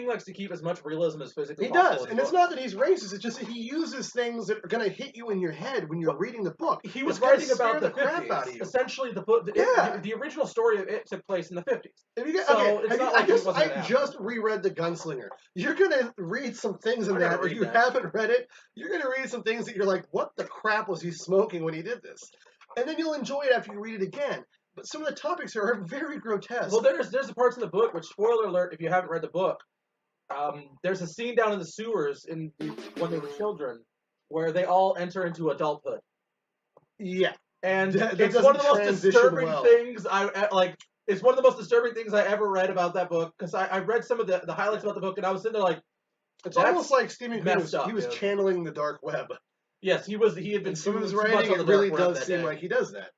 likes to keep as much realism as physically possible. He does, and it's not that he's racist. It's just that he uses things that are going to hit you in your head when you're reading the book. He was writing about the crap out of you. Essentially, the book. The original story of it took place in the 50s. I just reread The Gunslinger. You're going to read some things in that. If you haven't read it, you're going to read some things that you're like, what the crap was he smoking when he did this? And then you'll enjoy it after you read it again. But some of the topics are very grotesque. Well, there's the parts in the book, which, spoiler alert, if you haven't read the book, there's a scene down in the sewers when they were children where they all enter into adulthood. Yeah. And it's one of the most disturbing things it's one of the most disturbing things I ever read about that book, because I read some of the highlights about the book, and I was sitting there like, it's almost like Stephen King was channeling the dark web. Yes, he had been some of his writing. It really does seem like he does that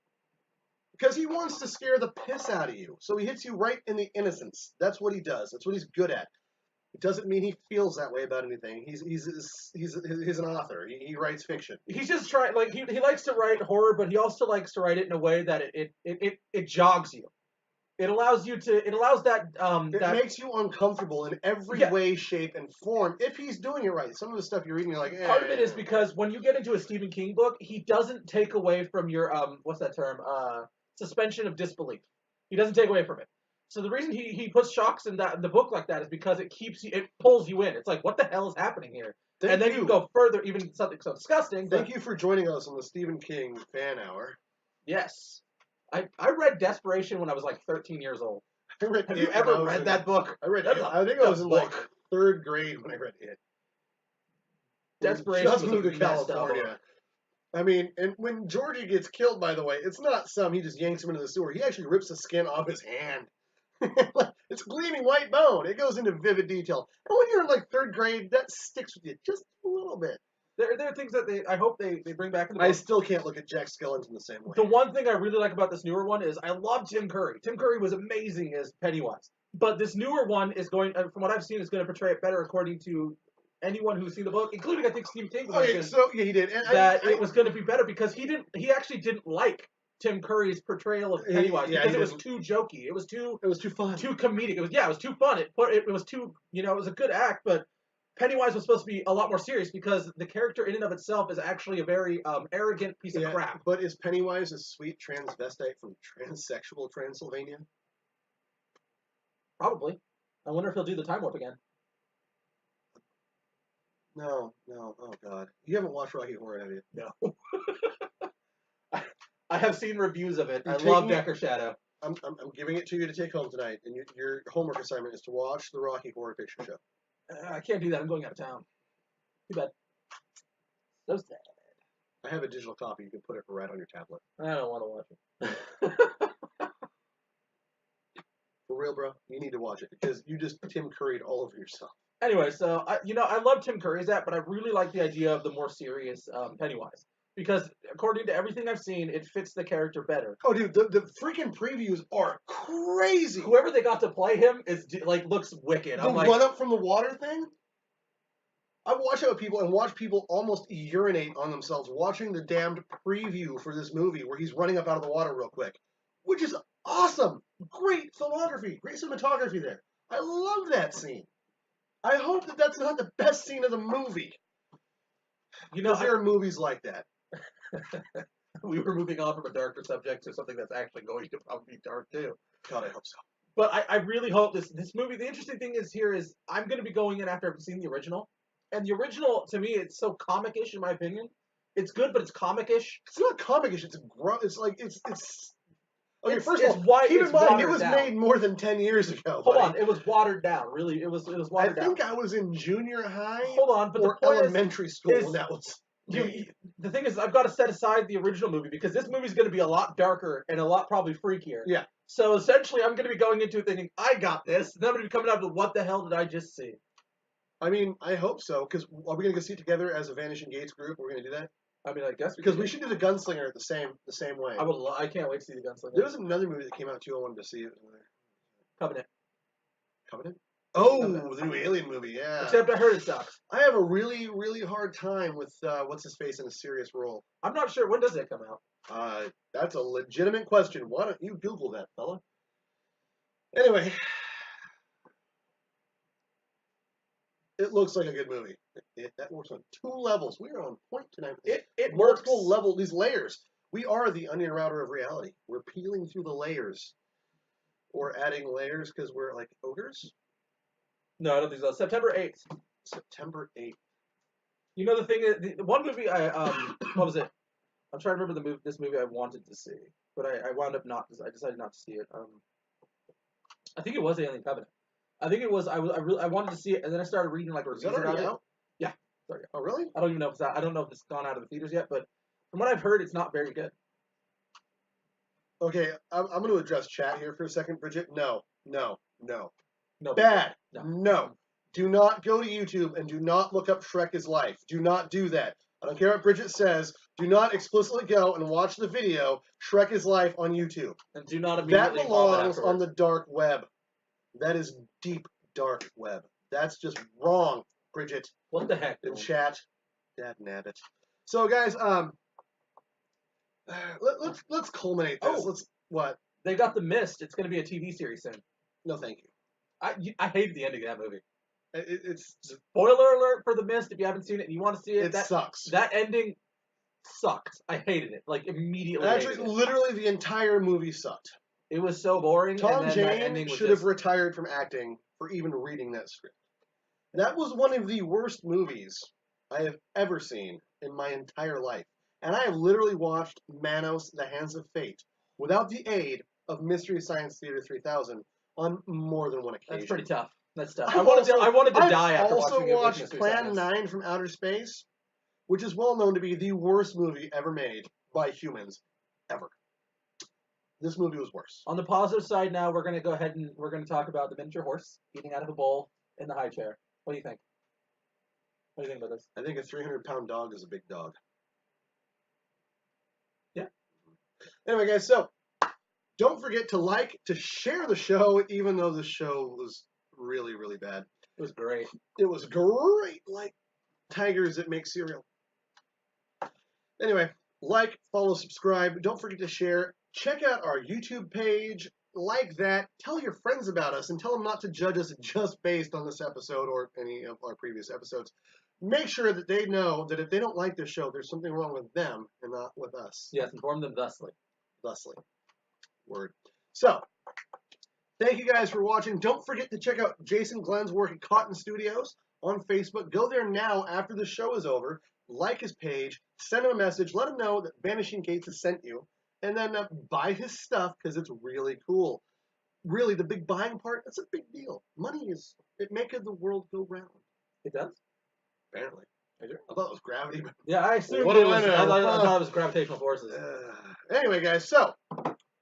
because he wants to scare the piss out of you. So he hits you right in the innocence. That's what he does. That's what he's good at. It doesn't mean he feels that way about anything. He's an author. He writes fiction. He's just trying. Like he likes to write horror, but he also likes to write it in a way that it jogs you. It allows you to. It allows that. It makes you uncomfortable in every way, shape, and form. If he's doing it right, some of the stuff you're reading, you're like. Part of it is because when you get into a Stephen King book, he doesn't take away from your what's that term? Suspension of disbelief. He doesn't take away from it. So the reason he puts shocks in the book like that is because it pulls you in. It's like, what the hell is happening here? And then you go further, even something so disgusting. Thank you for joining us on the Stephen King fan hour. Yes. I read Desperation when I was like 13 years old. Have you ever read that book? I read it. I think I was in like 3rd grade when I read it. Desperation just moved to California. I mean, and when Georgie gets killed, by the way, it's not he just yanks him into the sewer. He actually rips the skin off his hand. It's gleaming white bone. It goes into vivid detail. And when you're in like 3rd grade, that sticks with you just a little bit. There are things that I hope they bring back in the book. I still can't look at Jack Skellington the same way. The one thing I really like about this newer one is I love Tim Curry. Tim Curry was amazing as Pennywise. But this newer one is going, from what I've seen, is going to portray it better according to anyone who's seen the book, including I think Steve King. Okay, so yeah, he did. And it was going to be better because he actually didn't like Tim Curry's portrayal of Pennywise because it was too jokey. It was too fun. Too comedic. It was too fun. It was too, it was a good act, but Pennywise was supposed to be a lot more serious because the character in and of itself is actually a very arrogant piece of crap. But is Pennywise a sweet transvestite from transsexual Transylvania? Probably. I wonder if he'll do the time warp again. No. Oh, God. You haven't watched Rocky Horror, have you? No. I have seen reviews of it. I love Decker Shadow. I'm giving it to you to take home tonight, and your homework assignment is to watch the Rocky Horror Picture Show. I can't do that. I'm going out of town. Too bad. So sad. I have a digital copy. You can put it right on your tablet. I don't want to watch it. For real, bro, you need to watch it because you just Tim Curry'd all over yourself. Anyway, so I love Tim Curry's but I really like the idea of the more serious Pennywise because according to everything I've seen, it fits the character better. Oh, dude, the freaking previews are crazy. Whoever they got to play him is looks wicked. The run up from the water thing. I've watched it with people and watched people almost urinate on themselves watching the damned preview for this movie where he's running up out of the water real quick, which is awesome. Great filmography, great cinematography there. I love that scene. I hope that that's not the best scene of the movie. Because there are movies like that. We were moving on from a darker subject to something that's actually going to probably be dark too. God, I hope so. But I really hope this movie, the interesting thing is I'm going to be going in after I've seen the original. And the original, to me, it's so comic-ish in my opinion. It's good, but it's comic-ish. It's not comic-ish, it's okay, first of all, keep in mind, it was made more than 10 years ago. Hold on, it was watered down. Really, it was watered down. I think I was in junior high or elementary school when that was... The thing is, I've got to set aside the original movie because this movie's going to be a lot darker and a lot probably freakier. Yeah. So essentially, I'm going to be going into it thinking, I got this. And then I'm going to be coming out with, what the hell did I just see? I mean, I hope so, because are we going to go see it together as a Vanishing Gates group? We're going to do that? I mean, I guess because we should do the Gunslinger the same way. I can't wait to see the Gunslinger. There was another movie that came out too. I wanted to see it. Covenant. Oh, the new Alien movie, yeah. Except I heard it sucks. I have a really, really hard time with what's his face in a serious role. I'm not sure. When does it come out? That's a legitimate question. Why don't you Google that, fella? Anyway, it looks like a good movie. That works on 2 levels. We are on point tonight. It multiple level, these layers. We are the onion router of reality. We're peeling through the layers. Or adding layers because we're like ogres? No, I don't think so. September 8th. September 8th. You know the thing is, the one movie what was it? I'm trying to remember this movie I wanted to see, but I wound up not. I decided not to see it. I think it was Alien Covenant. I think it was. I wanted to see it, and then I started reading reviews about it. Yeah. Sorry. Oh, really? I don't even know if it's out. I don't know if it's gone out of the theaters yet, but from what I've heard, it's not very good. Okay, I'm going to address chat here for a second, Bridget. No. Bad. No. Do not go to YouTube and do not look up Shrek is Life. Do not do that. I don't care what Bridget says. Do not explicitly go and watch the video Shrek is Life on YouTube. And do not immediately that belongs on the dark web. That is deep dark web. That's just wrong, Bridget. What the heck? In chat. Dad nabbit. So guys, let's culminate this. What? They got The Mist. It's going to be a TV series soon. No, thank you. I hated the ending of that movie. It's spoiler alert for The Mist. If you haven't seen it and you want to see it, that sucks. That ending sucked. I hated it. Immediately. Actually, literally, the entire movie sucked. It was so boring. Tom Jane should have retired from acting for even reading that script. That was one of the worst movies I have ever seen in my entire life. And I have literally watched Manos, The Hands of Fate, without the aid of Mystery Science Theater 3000 on more than one occasion. That's pretty tough. That's tough. I wanted to die after watching it. I've also watched Plan 9 from Outer Space, which is well known to be the worst movie ever made by humans, ever. This movie was worse. On the positive side now, we're going to go ahead and we're going to talk about the miniature horse eating out of a bowl in the high chair. What do you think? What do you think about this? I think a 300-pound dog is a big dog. Yeah. Anyway, guys, so don't forget to share the show, even though the show was really, really bad. It was great. It was great, like tigers that make cereal. Anyway, follow, subscribe. Don't forget to share. Check out our YouTube page. Like that. Tell your friends about us and tell them not to judge us just based on this episode or any of our previous episodes. Make sure that they know that if they don't like this show, there's something wrong with them and not with us. Yes, inform them thusly. Thusly. Word. So, thank you guys for watching. Don't forget to check out Jason Glenn's work at Cotton Studios on Facebook. Go there now after the show is over. Like his page. Send him a message. Let him know that Vanishing Gates has sent you. And then buy his stuff because it's really cool. Really, the big buying part, that's a big deal. Money it maketh the world go round. It does? Apparently. I thought it was gravity. But yeah, I assumed it was. I thought it was gravitational forces. Anyway, guys, so,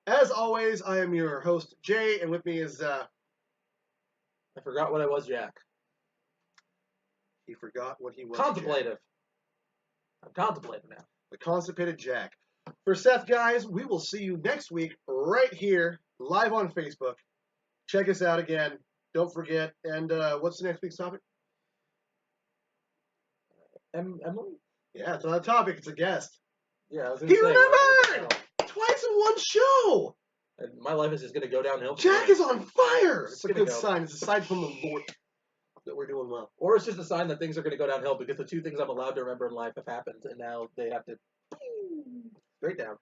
as always, I am your host, Jay, and with me is, I forgot what I was, Jack. He forgot what he was. Contemplative. Jack. I'm contemplative now. The constipated Jack. For Seth, guys, we will see you next week right here, live on Facebook. Check us out again. Don't forget. And what's the next week's topic? Emily? Yeah, it's not a topic. It's a guest. Yeah, I was He remembered! Twice in one show! And my life is just going to go downhill. Jack is on fire! It's a good sign. It's a sign from the Lord that we're doing well. Or it's just a sign that things are going to go downhill because the two things I'm allowed to remember in life have happened, and now they have to straight down.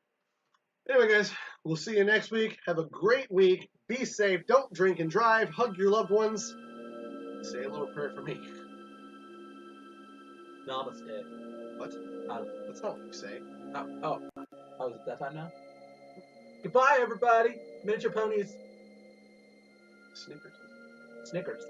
Anyway, guys, we'll see you next week. Have a great week. Be safe. Don't drink and drive. Hug your loved ones. Say a little prayer for me. Namaste. What? That's not what you say. Oh, is it that time now? Goodbye, everybody. Miniature ponies. Snickers. Snickers.